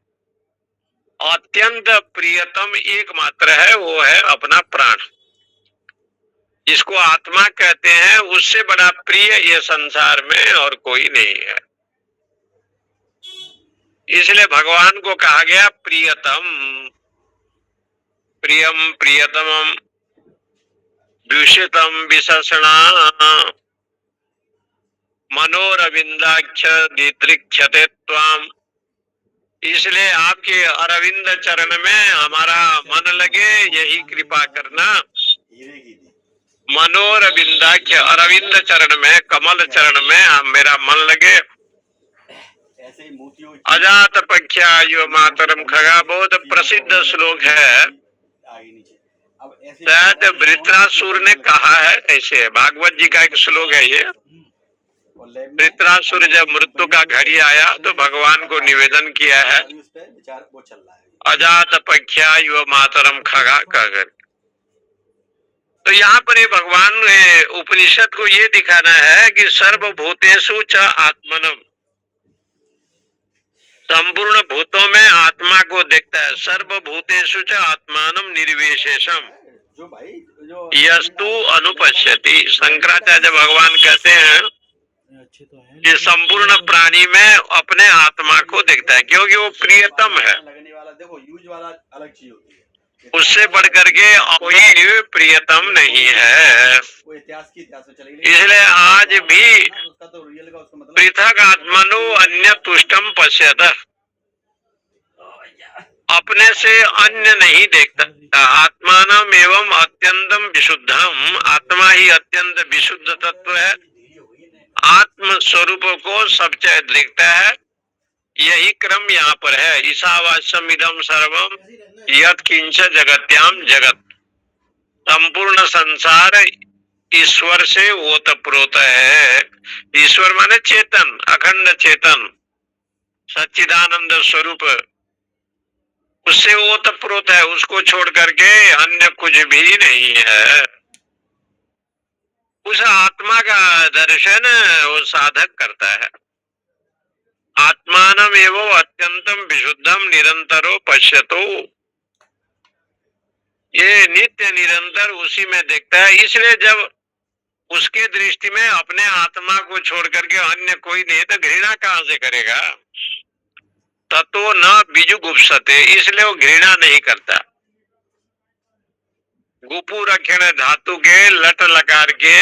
अत्यंत प्रियतम एकमात्र है, वो है अपना प्राण, जिसको आत्मा कहते हैं। उससे बड़ा प्रिय ये संसार में और कोई नहीं है। इसलिए भगवान को कहा गया प्रियतम, प्रियम प्रियतमम दूषितम विशेषणा मनोरविंदाक्ष दिदृक्षते त्वाम। इसलिए आपके अरविंद चरण में हमारा मन लगे, यही कृपा करना। हीरे की थी। मनोरविंदाक्ष, अरविंद चरण में, कमल चरण में मेरा मन लगे। ऐसे ही मोतियों अजात पख्या युव मातरम खगा, बहुत प्रसिद्ध श्लोक है। आगे नीचे। अब ऐसे शायद वृत्रासुर ने कहा है, ऐसे भागवत जी का एक श्लोक है ये। और लैब में वृत्रासुर जब मृत्यु का घड़ी आया तो भगवान को निवेदन किया है, अभी उस पे विचार वो चल रहा है। अजात पख्या युव मातरम खगा कहकर। तो यहाँ पर ये भगवान ने उपनिषद को ये दिखाना है कि सर्वभूतेषु च आत्मनम, संपूर्ण भूतों में आत्मा को देखता है। सर्वभूतेषु च आत्मानम निर्विशेषम जो भाई जो यस्तु अनुपश्यति। शंकराचार्य भगवान कहते हैं अच्छे तो हैं, कि संपूर्ण प्राणी में अपने आत्मा को देखता है, क्योंकि वो प्रियतम है। लगने वाला देखो यूज वाला अलग चीज होती है। उससे बढ़ करके कोई प्रियतम नहीं है। वो इतिहास की इतिहास में चलेगी। इसलिए आज भी उसका तो रियल का उसका मतलब पृथक आत्मनो अन्य तुष्टम पश्यत, अपने से अन्य नहीं देखता। आत्मानम एवं अत्यंतम विशुद्धम, आत्मा ही अत्यंत विशुद्ध तत्व है। आत्म स्वरूप को सबसे देखता है। यही क्रम यहाँ पर है। ईशावास्यम इदम सर्वम यत् किंच जगत्याम जगत, संपूर्ण संसार ईश्वर से ओतप्रोत है। ईश्वर माने चेतन, अखंड चेतन, सच्चिदानंद स्वरूप, उससे ओतप्रोत है। उसको छोड़ करके अन्य कुछ भी नहीं है। उस आत्मा का दर्शन वो साधक करता है। आत्मानम एवं अत्यंतम विशुद्धम निरंतरो पश्यतो, ये नित्य निरंतर उसी में देखता है। इसलिए जब उसके दृष्टि में अपने आत्मा को छोड़ करके अन्य कोई नहीं, तो घृणा कहां से करेगा। ततो न बीजुगुप्सते, इसलिए वो घृणा नहीं करता। गुपु रक्षण धातु के लट लकार के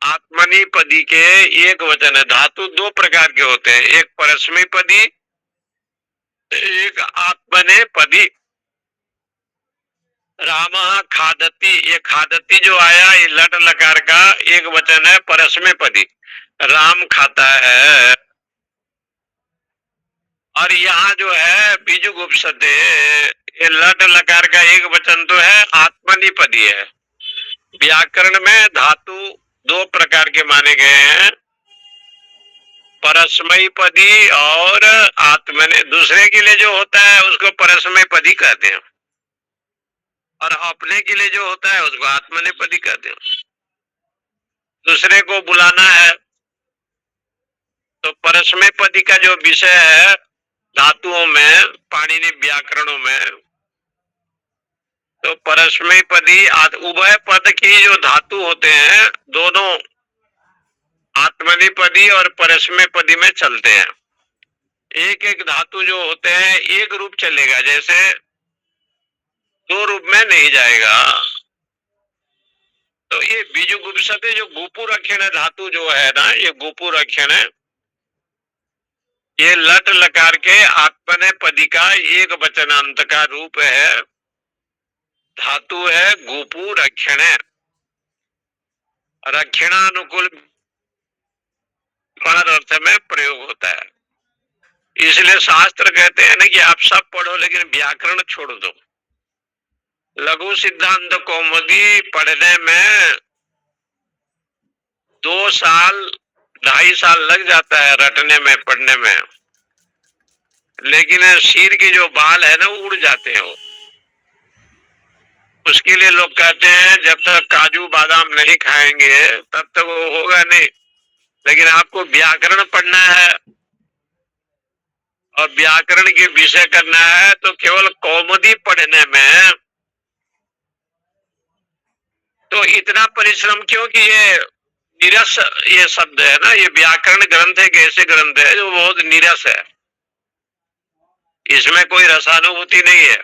आत्मनी पदी के एक वचन है। धातु दो प्रकार के होते हैं, एक परस्मै पदी, एक आत्मने पदी। राम खादती, ये खादती जो आया ये लट लकार का एक वचन है, परस्मै पदी, राम खाता है। और यहाँ जो है बीजुगुप्सते, ये लट लकार का एक वचन तो है, आत्मनिपदी है। व्याकरण में धातु दो प्रकार के माने गए हैं, परस्मै पदी और आत्मने। दूसरे के लिए जो होता है उसको परस्मै पदी कहते हैं, और अपने के लिए जो होता है उसको आत्मनेपदी कहते हैं। दूसरे को बुलाना है तो परस्मै पदी का जो विषय है धातुओं में, पाणिनि व्याकरणों में, तो परस्मै पदी उभय पद की जो धातु होते हैं दोनों आत्मनिपदी और परस्मै पदी में चलते हैं। एक एक धातु जो होते हैं एक रूप चलेगा, जैसे दो रूप में नहीं जाएगा। तो ये बीजुगुप्सते जो गुपु रक्षण धातु जो है ना, ये गुपु रक्षण है, ये लट लकार के आत्मनेपदी का एक वचनांत का रूप है। धातु है गुपु रक्षण, रक्षणानुकूल अर्थ में प्रयोग होता है। इसलिए शास्त्र कहते हैं ना कि आप सब पढ़ो लेकिन व्याकरण छोड़ दो। लघु सिद्धांत कौमुदी पढ़ने में 2 साल 2.5 साल लग जाता है, रटने में, पढ़ने में, लेकिन सिर के जो बाल है ना उड़ जाते हैं। उसके लिए लोग कहते हैं जब तक काजू बादाम नहीं खाएंगे तब तक वो होगा नहीं। लेकिन आपको व्याकरण पढ़ना है और व्याकरण के विषय करना है तो केवल कौमुदी पढ़ने में तो इतना परिश्रम क्यों कि ये नीरस ये शब्द है ना, ये व्याकरण ग्रंथ एक ऐसे ग्रंथ है जो बहुत नीरस है, इसमें कोई रसानुभूति नहीं है।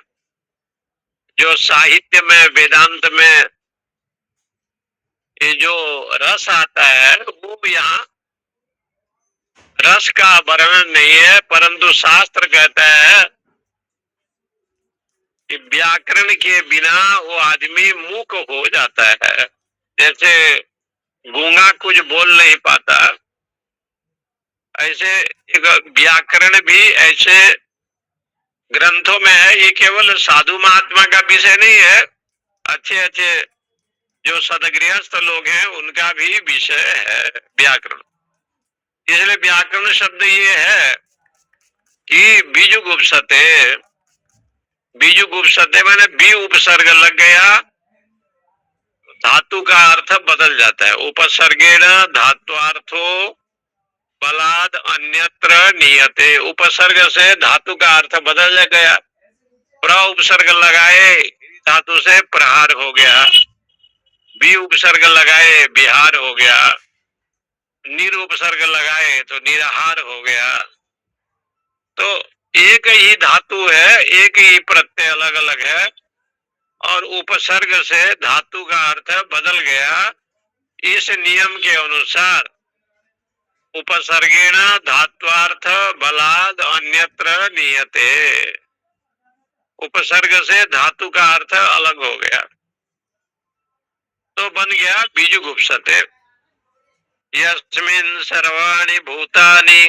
जो साहित्य में वेदांत में ये जो रस आता है वो यहाँ रस का वर्णन नहीं है, परंतु शास्त्र कहता है कि व्याकरण के बिना वो आदमी मूक हो जाता है। जैसे गूंगा कुछ बोल नहीं पाता, ऐसे एक व्याकरण भी ऐसे ग्रंथों में है। ये केवल साधु महात्मा का विषय नहीं है, अच्छे अच्छे जो सदगृहस्थ लोग हैं उनका भी विषय है व्याकरण। इसलिए व्याकरण शब्द ये है कि बीजुगुप्सते, बीजुगुप्सते माने बी उपसर्ग लग गया धातु का अर्थ बदल जाता है। उपसर्गेण धात्वार्थो बलाद अन्यत्र नियते, उपसर्ग से धातु का अर्थ बदल गया। प्र उपसर्ग लगाए धातु से प्रहार हो गया, बी उपसर्ग लगाए बिहार हो गया, निर उपसर्ग लगाए तो निरहार हो गया। तो एक ही धातु है, एक ही प्रत्यय अलग अलग है और उपसर्ग से धातु का अर्थ बदल गया। इस नियम के अनुसार उपसर्गेण धात्वार्थ बलाद अन्यत्र नियते, उपसर्ग से धातु का अर्थ अलग हो गया तो बन गया बीजुगुप्सते। यस्मिन् सर्वाणि भूतानि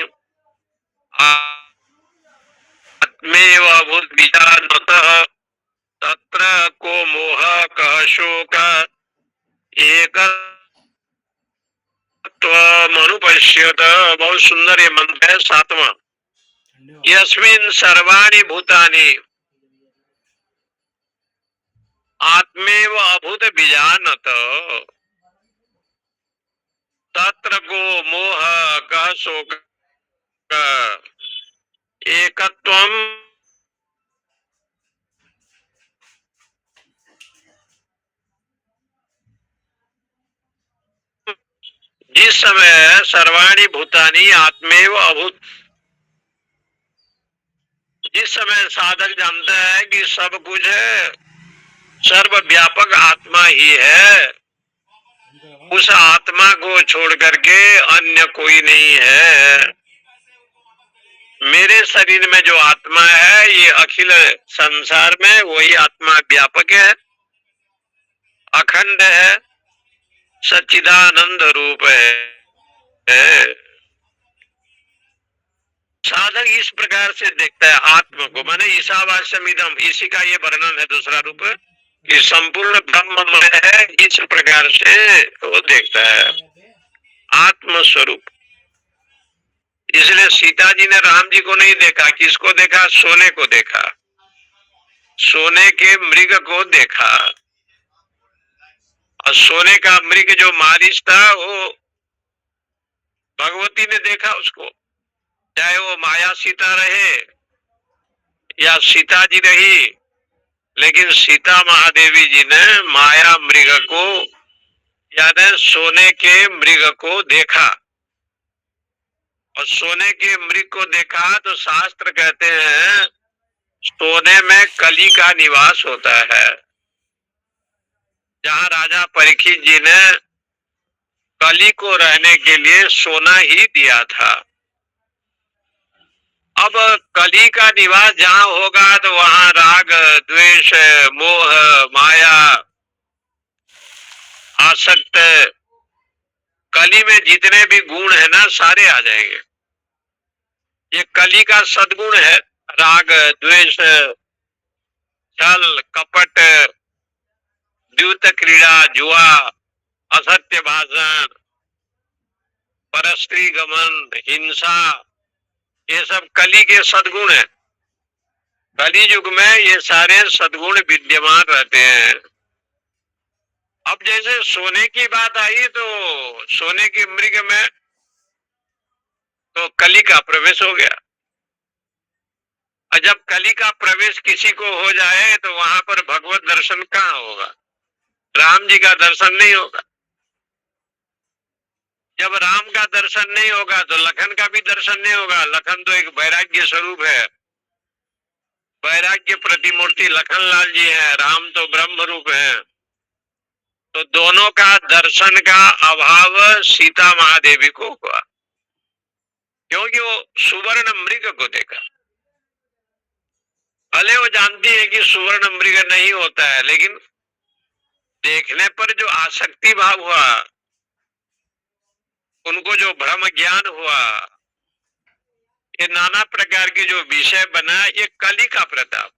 आत्मेव भूद्विजानतः तत्र को मोह कः शोक एकत्वमनुपश्यत। बहुत सुंदर ये मंत्र है, 7वां। यस्मिन् सर्वाणि भूतानि आत्मेव अभूत बीजानत तत्र को मोह कः शोक एकत्वम। जिस समय सर्वाणि भूतानि आत्मेव अभूत, जिस समय साधक जानता है कि सब कुछ है, सर्वव्यापक आत्मा ही है, उस आत्मा को छोड़ करके अन्य कोई नहीं है। मेरे शरीर में जो आत्मा है ये अखिल संसार में वही आत्मा व्यापक है, अखंड है, सच्चिदानंद रूप है। साधक इस प्रकार से देखता है आत्मा को, माने ईशावास्यमिदम, इसी का ये वर्णन है दूसरा रूप कि संपूर्ण ब्रह्ममय है, इस प्रकार से वो देखता है आत्म स्वरूप। इसलिए सीता जी ने राम जी को नहीं देखा, किसको देखा? सोने को देखा, सोने के मृग को देखा। और सोने का मृग जो मारिच था वो भगवती ने देखा उसको, चाहे वो माया सीता रहे या सीता जी रही, लेकिन सीता महादेवी जी ने माया मृग को यानी सोने के मृग को देखा। और सोने के मृग को देखा तो शास्त्र कहते हैं सोने में कली का निवास होता है। जहाँ राजा परीक्षित जी ने कली को रहने के लिए सोना ही दिया था। अब कली का निवास जहाँ होगा तो वहाँ राग द्वेष मोह माया आसक्त, कली में जितने भी गुण है ना सारे आ जाएंगे। ये कली का सद्गुण है, राग द्वेष छल कपट द्यूत क्रीड़ा जुआ असत्य भाषण परस्त्री गमन हिंसा, ये सब कली के सद्गुण है। कली युग में ये सारे सद्गुण विद्यमान रहते हैं। अब जैसे सोने की बात आई तो सोने के मृग में तो कली का प्रवेश हो गया। और जब कली का प्रवेश किसी को हो जाए तो वहां पर भगवत दर्शन कहाँ होगा? राम जी का दर्शन नहीं होगा। जब राम का दर्शन नहीं होगा तो लखन का भी दर्शन नहीं होगा। लखन तो एक वैराग्य स्वरूप है, वैराग्य प्रतिमूर्ति लखन लाल जी है, राम तो ब्रह्म रूप है। तो दोनों का दर्शन का अभाव सीता महादेवी को हुआ, क्योंकि वो सुवर्ण मृग को देखा। भले वो जानती है कि सुवर्ण मृग नहीं होता है, लेकिन देखने पर जो आसक्ति भाव हुआ, उनको जो भ्रम ज्ञान हुआ, ये नाना प्रकार के जो विषय बना, ये कली का प्रताप।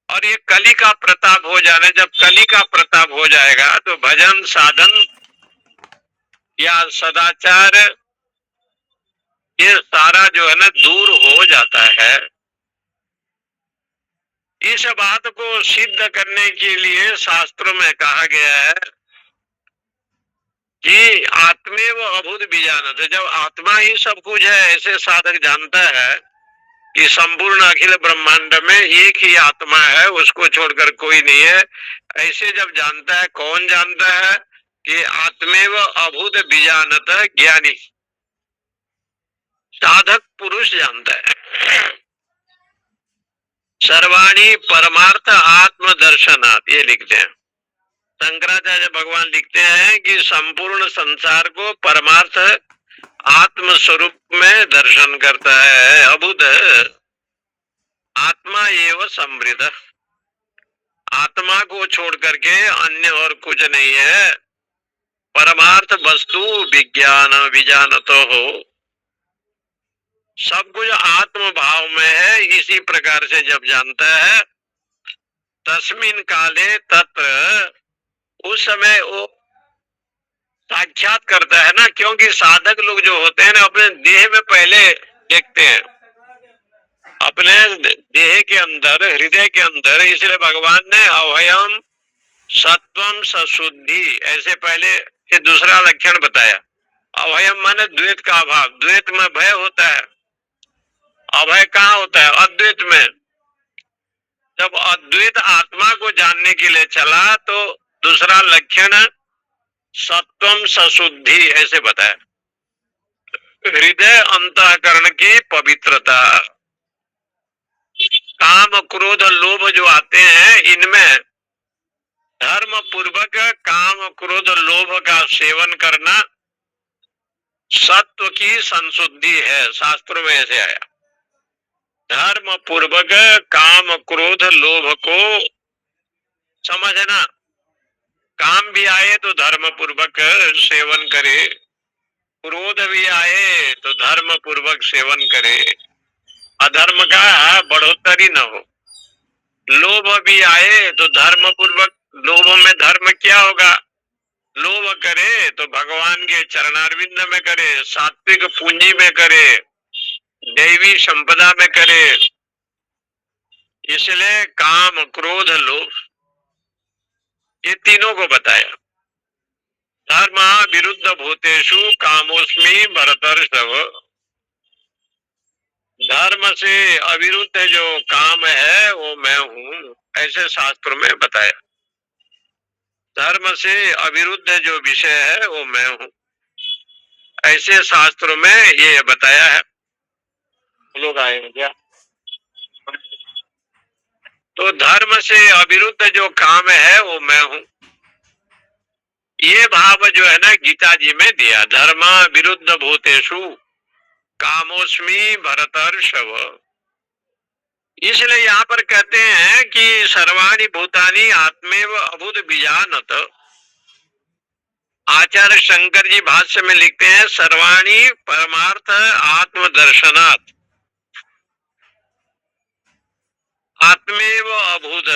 और ये कली का प्रताप हो जाने, जब कली का प्रताप हो जाएगा तो भजन साधन या सदाचार ये सारा जो है ना दूर हो जाता है। इस बात को सिद्ध करने के लिए शास्त्रों में कहा गया है कि आत्मेव अभूत बीजानत। जब आत्मा ही सब कुछ है, ऐसे साधक जानता है कि संपूर्ण अखिल ब्रह्मांड में एक ही आत्मा है, उसको छोड़कर कोई नहीं है। ऐसे जब जानता है, कौन जानता है? कि आत्मेव अभूत बीजानत ज्ञानी साधक पुरुष जानता है। सर्वाणी परमार्थ आत्म दर्शनात्, ये लिखते हैं शंकराचार्य भगवान। लिखते हैं कि संपूर्ण संसार को परमार्थ आत्म स्वरूप में दर्शन करता है। अभूत आत्मा एवं समृद्ध, आत्मा को छोड़ करके अन्य और कुछ नहीं है। परमार्थ वस्तु विज्ञान विजानतो हो, सब कुछ आत्म भाव में है। इसी प्रकार से जब जानता है, तस्मिन काले तत्र, उस समय वो साक्षात करता है ना। क्योंकि साधक लोग जो होते हैं ना, अपने देह में पहले देखते हैं, अपने देह के अंदर, हृदय के अंदर। इसलिए भगवान ने अभयम सत्वम सशुद्धि ऐसे पहले ये दूसरा लक्षण बताया। अभयम माने द्वैत का अभाव। द्वैत में भय होता है, अभय कहाँ होता है? अद्वैत में। जब अद्वैत आत्मा को जानने के लिए चला तो दूसरा लक्षण सत्वम सशुद्धि ऐसे बताया। हृदय अंतःकरण की पवित्रता। काम क्रोध लोभ जो आते हैं, इनमें धर्म पूर्वक काम क्रोध लोभ का सेवन करना सत्व की संशुद्धि है। शास्त्रों में ऐसे आया, धर्म पूर्वक काम क्रोध लोभ को समझना। काम भी आए तो धर्म पूर्वक सेवन करे, क्रोध भी आए तो धर्म पूर्वक सेवन करे, अधर्म का बढ़ोतरी न हो। लोभ भी आए तो धर्म पूर्वक, लोभ में धर्म क्या होगा? लोभ करे तो भगवान के चरणारविंद में करे, सात्विक पूंजी में करे, दैवी संपदा में करे। इसलिए काम क्रोध लोभ ये तीनों को बताया। धर्म विरुद्ध भूतेषु कामोस्मि भरतर्षभ, धर्म से अविरुद्ध जो काम है वो मैं हूं, ऐसे शास्त्रों में बताया। धर्म से अविरुद्ध जो विषय है वो मैं हूं, ऐसे शास्त्रों में ये बताया है। लोग आए हैं क्या? तो धर्म से अविरुद्ध जो काम है वो मैं हूं, ये भाव जो है ना गीता जी में दिया। धर्म विरुद्ध भूतेषु कामोस्मि भरतर्षभ। इसलिए यहाँ पर कहते हैं कि सर्वाणि भूतानि आत्मेव अभूत बीजानत। आचार्य शंकर जी भाष्य में लिखते हैं, सर्वाणि परमार्थ आत्म दर्शनात्, आत्मेव अभूत,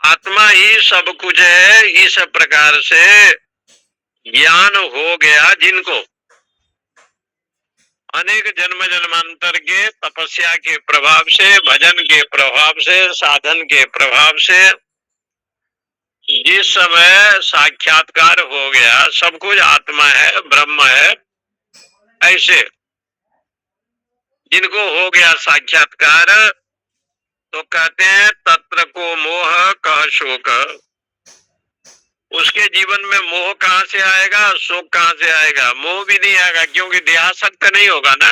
आत्मा ही सब कुछ है। इस प्रकार से ज्ञान हो गया जिनको अनेक जन्म जन्मांतर के तपस्या के प्रभाव से, भजन के प्रभाव से, साधन के प्रभाव से जिस समय साक्षात्कार हो गया, सब कुछ आत्मा है, ब्रह्म है, ऐसे जिनको हो गया साक्षात्कार तो कहते हैं तत्र को मोह कह शोक। उसके जीवन में मोह कहाँ से आएगा, शोक कहाँ से आएगा? मोह भी नहीं आएगा क्योंकि देहासक्त नहीं होगा ना।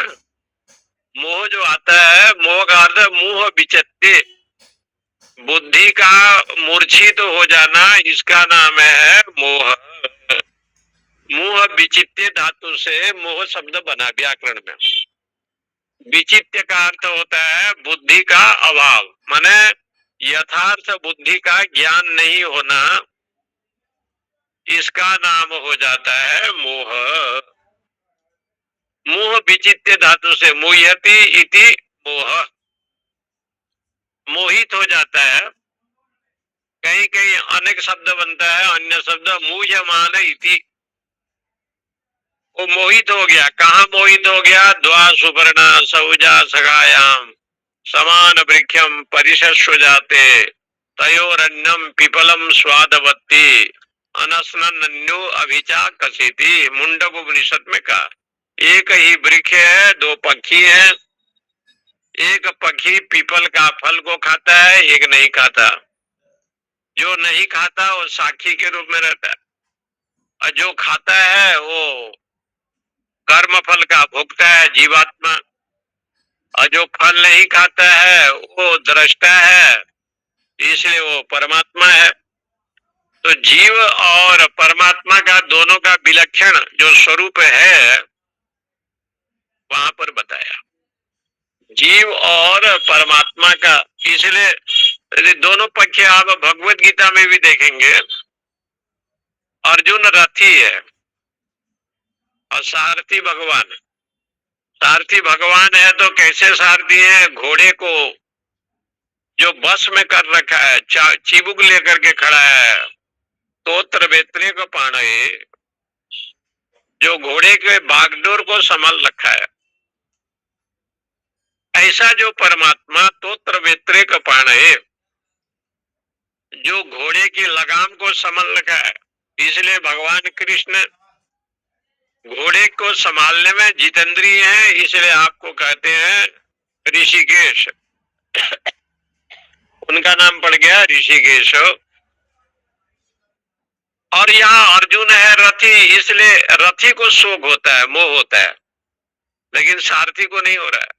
मोह जो आता है, मोह का अर्थ मोह विचत्ते, बुद्धि का मूर्छित तो हो जाना, इसका नाम है मोह। मोह विचित्य धातु से मोह शब्द बना व्याकरण में। विचित्य का अर्थ होता है बुद्धि का अभाव, माने यथार्थ बुद्धि का ज्ञान नहीं होना, इसका नाम हो जाता है मोह। मोह विचित्य धातु से मुह्यति इति मोह, मोहित हो जाता है। कहीं कहीं अनेक शब्द बनता है, अन्य शब्द मुह्यमान इति, वो मोहित हो गया। कहाँ मोहित हो गया? द्वा सुपर्णा सौजा सगायाम समान वृक्षम परिशस्व जाते तयोरन्यम पिपलम स्वादवत्ती अनस्नन्यो अभिचा कसीति। मुंडक उपनिषद में कहा एक ही वृक्ष है, दो पक्षी है। एक पक्षी पीपल का फल को खाता है, एक नहीं खाता। जो नहीं खाता वो साक्षी के रूप में रहता है, और जो खाता है वो कर्म फल का भोगता है, जीवात्मा। और जो फल नहीं खाता है वो दृष्टा है, इसलिए वो परमात्मा है। तो जीव और परमात्मा का दोनों का विलक्षण जो स्वरूप है वहां पर बताया, जीव और परमात्मा का। इसलिए दोनों पक्ष आप भगवत गीता में भी देखेंगे। अर्जुन रथी है और सारथी भगवान। सारथी भगवान है तो कैसे सारथी है? घोड़े को जो बस में कर रखा है, चिबुक लेकर के खड़ा है, तोत्र वेत्रे को पाणे, जो घोड़े के बागडोर को संभाल रखा है, ऐसा जो परमात्मा तोत्र वेत्रे का पाणे, जो घोड़े की लगाम को संभाल रखा है। इसलिए भगवान कृष्ण घोड़े को संभालने में जितेंद्रिय है, इसलिए आपको कहते हैं ऋषिकेश। उनका नाम पड़ गया ऋषिकेश। और यहाँ अर्जुन है रथी, इसलिए रथी को शोक होता है, मोह होता है, लेकिन सारथी को नहीं हो रहा है,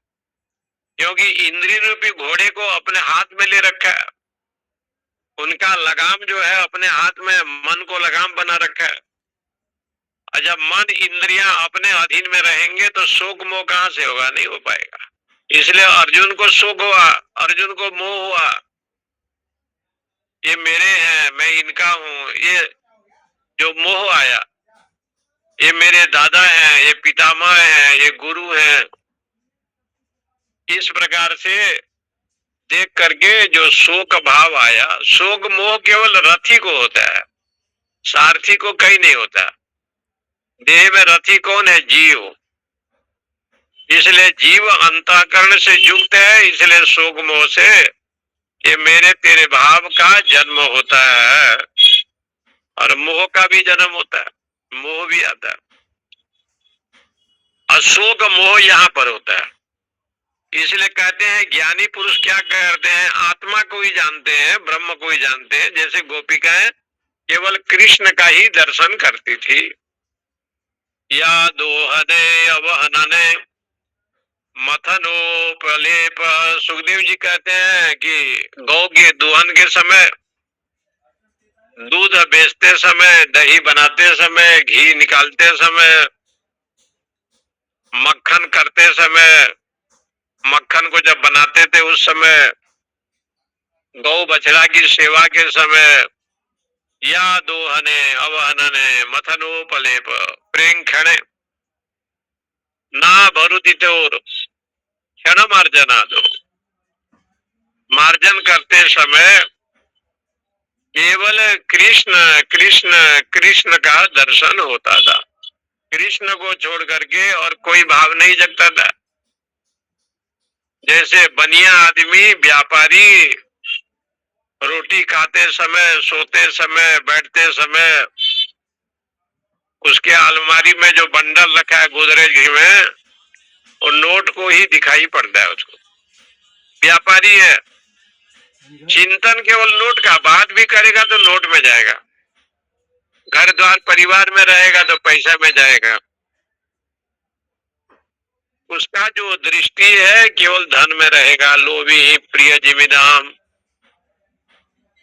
क्योंकि इंद्रिय रूपी घोड़े को अपने हाथ में ले रखा है। उनका लगाम जो है अपने हाथ में, मन को लगाम बना रखा है। और जब मन इंद्रियां अपने अधीन में रहेंगे तो शोक मोह कहां से होगा? नहीं हो पाएगा। इसलिए अर्जुन को शोक हुआ, अर्जुन को मोह हुआ, ये मेरे हैं, मैं इनका हूं। ये जो मोह आया, ये मेरे दादा हैं, ये पितामह हैं, ये गुरु हैं, इस प्रकार से देख करके जो शोक भाव आया। शोक मोह केवल रथी को होता है, सारथी को कहीं नहीं होता। देह में रथी कौन है? जीव। इसलिए जीव अंतःकरण से युक्त है, इसलिए शोक मोह से ये मेरे तेरे भाव का जन्म होता है, और मोह का भी जन्म होता है, मोह भी आता है। अशोक मोह यहाँ पर होता है। इसलिए कहते हैं ज्ञानी पुरुष क्या करते हैं? आत्मा को ही जानते हैं, ब्रह्म को ही जानते हैं। जैसे गोपिकाएं केवल कृष्ण का ही दर्शन करती थी। या दोहने अवहनने मथनोपलेप। सुखदेव जी कहते हैं कि गौ के दोहन के समय, दूध बेचते समय, दही बनाते समय, घी निकालते समय, मक्खन करते समय, मक्खन को जब बनाते थे उस समय, गौ बछड़ा की सेवा के समय, या दोहने अवहनने मथनोपलेप प्रेम क्षणे ना भरुदितोर क्षण मार्जना दो। मार्जन करते समय केवल कृष्ण कृष्ण कृष्ण का दर्शन होता था। कृष्ण को छोड़ करके और कोई भाव नहीं जगता था। जैसे बनिया आदमी, व्यापारी रोटी खाते समय, सोते समय, बैठते समय उसके अलमारी में जो बंडल रखा है गोदरेज में, वो नोट को ही दिखाई पड़ता है उसको। व्यापारी है, चिंतन केवल नोट का, बात भी करेगा तो नोट में जाएगा, घर द्वार परिवार में रहेगा तो पैसा में जाएगा। उसका जो दृष्टि है केवल धन में रहेगा। लोभी ही प्रिय जिमिदाम,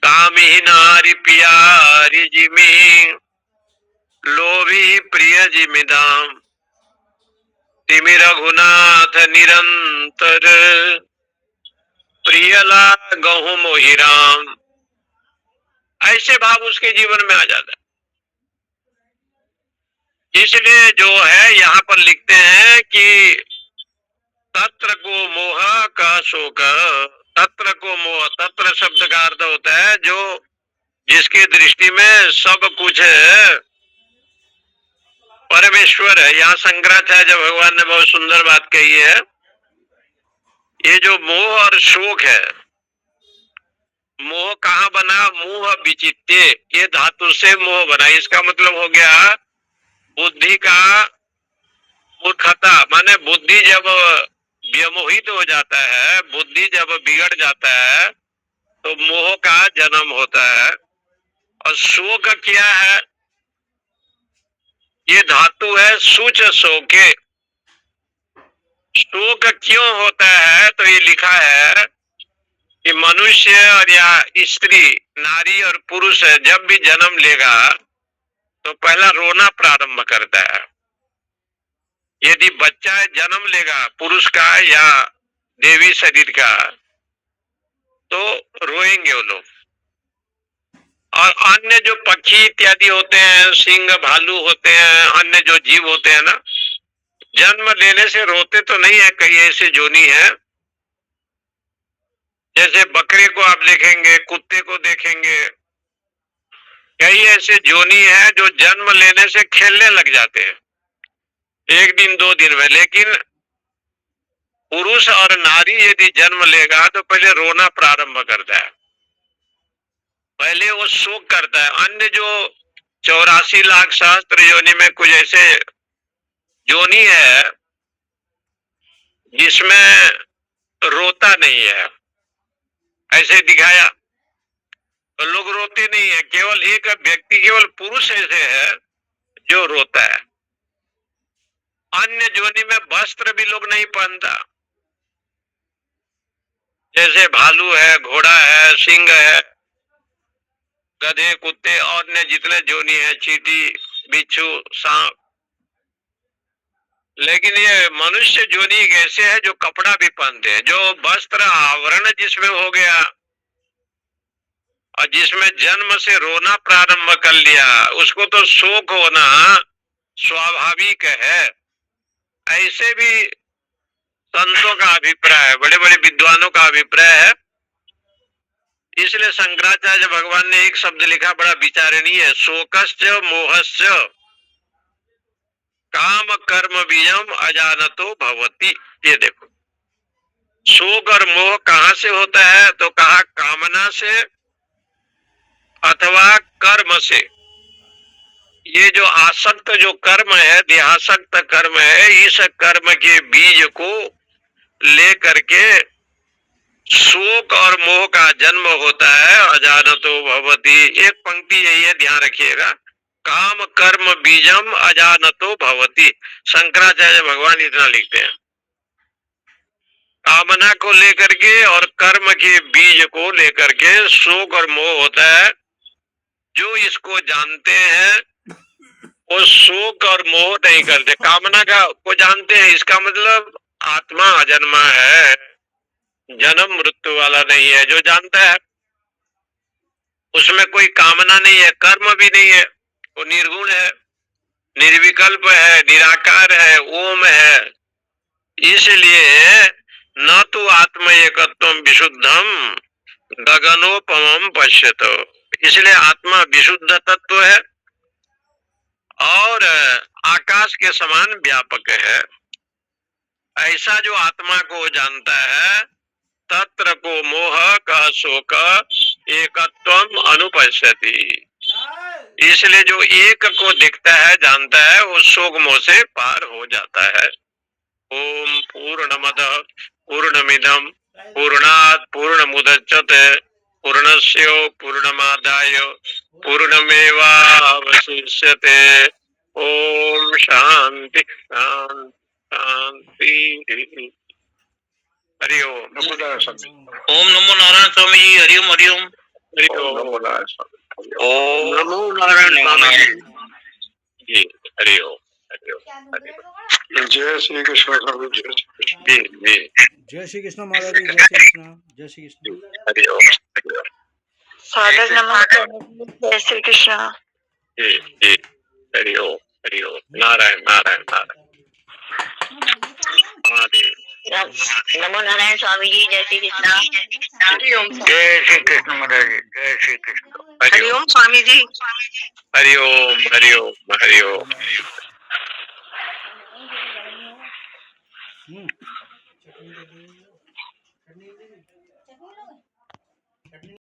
काम ही नारी प्यारी जिमी, लोभी प्रिय जिमिदाम, तिमि रघुनाथ निरंतर, प्रियला गहु मोहि राम। ऐसे भाव उसके जीवन में आ जाता है। इसलिए जो है यहाँ पर लिखते हैं कि तत्र को मोह का शोक, तत्र को मोह, तत्र शब्द का अर्थ होता है जो जिसकी दृष्टि में सब कुछ परमेश्वर है। यहाँ शंकराचार्य भगवान ने बहुत सुंदर बात कही है। ये जो मोह और शोक है, मोह कहाँ बना? मोह विचित्य, ये धातु से मोह बना। इसका मतलब हो गया बुद्धि का मूर्खता, माने बुद्धि जब व्यामोहित हो जाता है, बुद्धि जब बिगड़ जाता है तो मोह का जन्म होता है। और शोक क्या है? ये धातु है सूच शोके। शोक क्यों होता है? तो ये लिखा है कि मनुष्य और या स्त्री, नारी और पुरुष जब भी जन्म लेगा तो पहला रोना प्रारंभ करता है। यदि बच्चा जन्म लेगा पुरुष का या देवी शरीर का तो रोएंगे वो लोग। और अन्य जो पक्षी इत्यादि होते हैं, सिंह भालू होते हैं, अन्य जो जीव होते हैं ना, जन्म लेने से रोते तो नहीं है। कई ऐसे जोनी है, जैसे बकरे को आप देखेंगे, कुत्ते को देखेंगे, कई ऐसे जोनी है जो जन्म लेने से खेलने लग जाते हैं एक दिन दो दिन में। लेकिन पुरुष और नारी यदि जन्म लेगा तो पहले रोना प्रारंभ करता है, पहले वो शोक करता है। अन्य जो 84 लाख सहस्त्र योनि में कुछ ऐसे योनि है जिसमें रोता नहीं है, ऐसे दिखाया तो लोग रोते नहीं है। केवल एक व्यक्ति, केवल पुरुष ऐसे है जो रोता है। अन्य जोनी में वस्त्र भी लोग नहीं पहनता, जैसे भालू है, घोड़ा है, सिंह है, गधे, कुत्ते, अन्य जितने जोनी है, चींटी, बिच्छू, सांप। लेकिन ये मनुष्य जोनी एक ऐसे है जो कपड़ा भी पहनते हैं, जो वस्त्र आवरण जिसमें हो गया और जिसमें जन्म से रोना प्रारंभ कर लिया, उसको तो शोक होना स्वाभाविक है। ऐसे भी संतों का अभिप्राय है, बड़े बड़े विद्वानों का अभिप्राय है। इसलिए शंकराचार्य भगवान ने एक शब्द लिखा, बड़ा विचारणीय है, शोकश्च मोहश्च काम कर्म बीजम अजानतो भवति। ये देखो, शोक और मोह कहाँ से होता है? तो कहा कामना से अथवा कर्म से। ये जो आसक्त जो कर्म है, देहासक्त कर्म है, इस कर्म के बीज को लेकर के शोक और मोह का जन्म होता है। अजानतो भवति, एक पंक्ति यही है, ध्यान रखिएगा, काम कर्म बीजम अजानतो भवति। शंकराचार्य भगवान इतना लिखते हैं। कामना को लेकर के और कर्म के बीज को लेकर के शोक और मोह होता है। जो इसको जानते हैं वो शोक और मोह नहीं करते। कामना का को जानते हैं, इसका मतलब आत्मा अजन्मा है, जन्म मृत्यु वाला नहीं है। जो जानता है उसमें कोई कामना नहीं है, कर्म भी नहीं है, वो निर्गुण है, निर्विकल्प है, निराकार है, ओम है। इसलिए न तो आत्म एकत्वम विशुद्धम गगनोपमम पश्यतो। इसलिए आत्मा विशुद्ध तत्व है और आकाश के समान व्यापक है। ऐसा जो आत्मा को जानता है, तत्र को मोह का शोक एकत्वम अनुपश्यति। इसलिए जो एक को दिखता है जानता है वो शोक मोह से पार हो जाता है। ओम पूर्णमद पूर्णमिदम पूर्णात् पूर्णमुदच्यते पूर्णस्य पूर्णमादाय पूर्णमेवावशिष्यते। ओम शांति शांति शांति। हरि ओम। ओम नमो नारायण स्वामी जी। हरिओम हरिओम। ओम नमो नारायण स्वामी। ओम नमो नारायण स्वामी जी। हरि ओम हरि ओम हरि ओम। जय श्री कृष्ण स्वामी जय श्री कृष्ण। जी जी जय श्री कृष्ण माता जी, जय श्री कृष्ण, जय श्री कृष्ण। हरि ओम हरि ओम। फादर नमस्ते, जय श्री कृष्ण। जी जी हरि ओम हरि ओम। नारायण नारायण नारायण महादेव। नमो नारायण स्वामी जी, जय श्री कृष्ण। जय श्री कृष्ण महाराज जी। जय श्री कृष्ण। हरि ओम स्वामी जी। हरि ओम हरि ओम हरि ओम। चटनी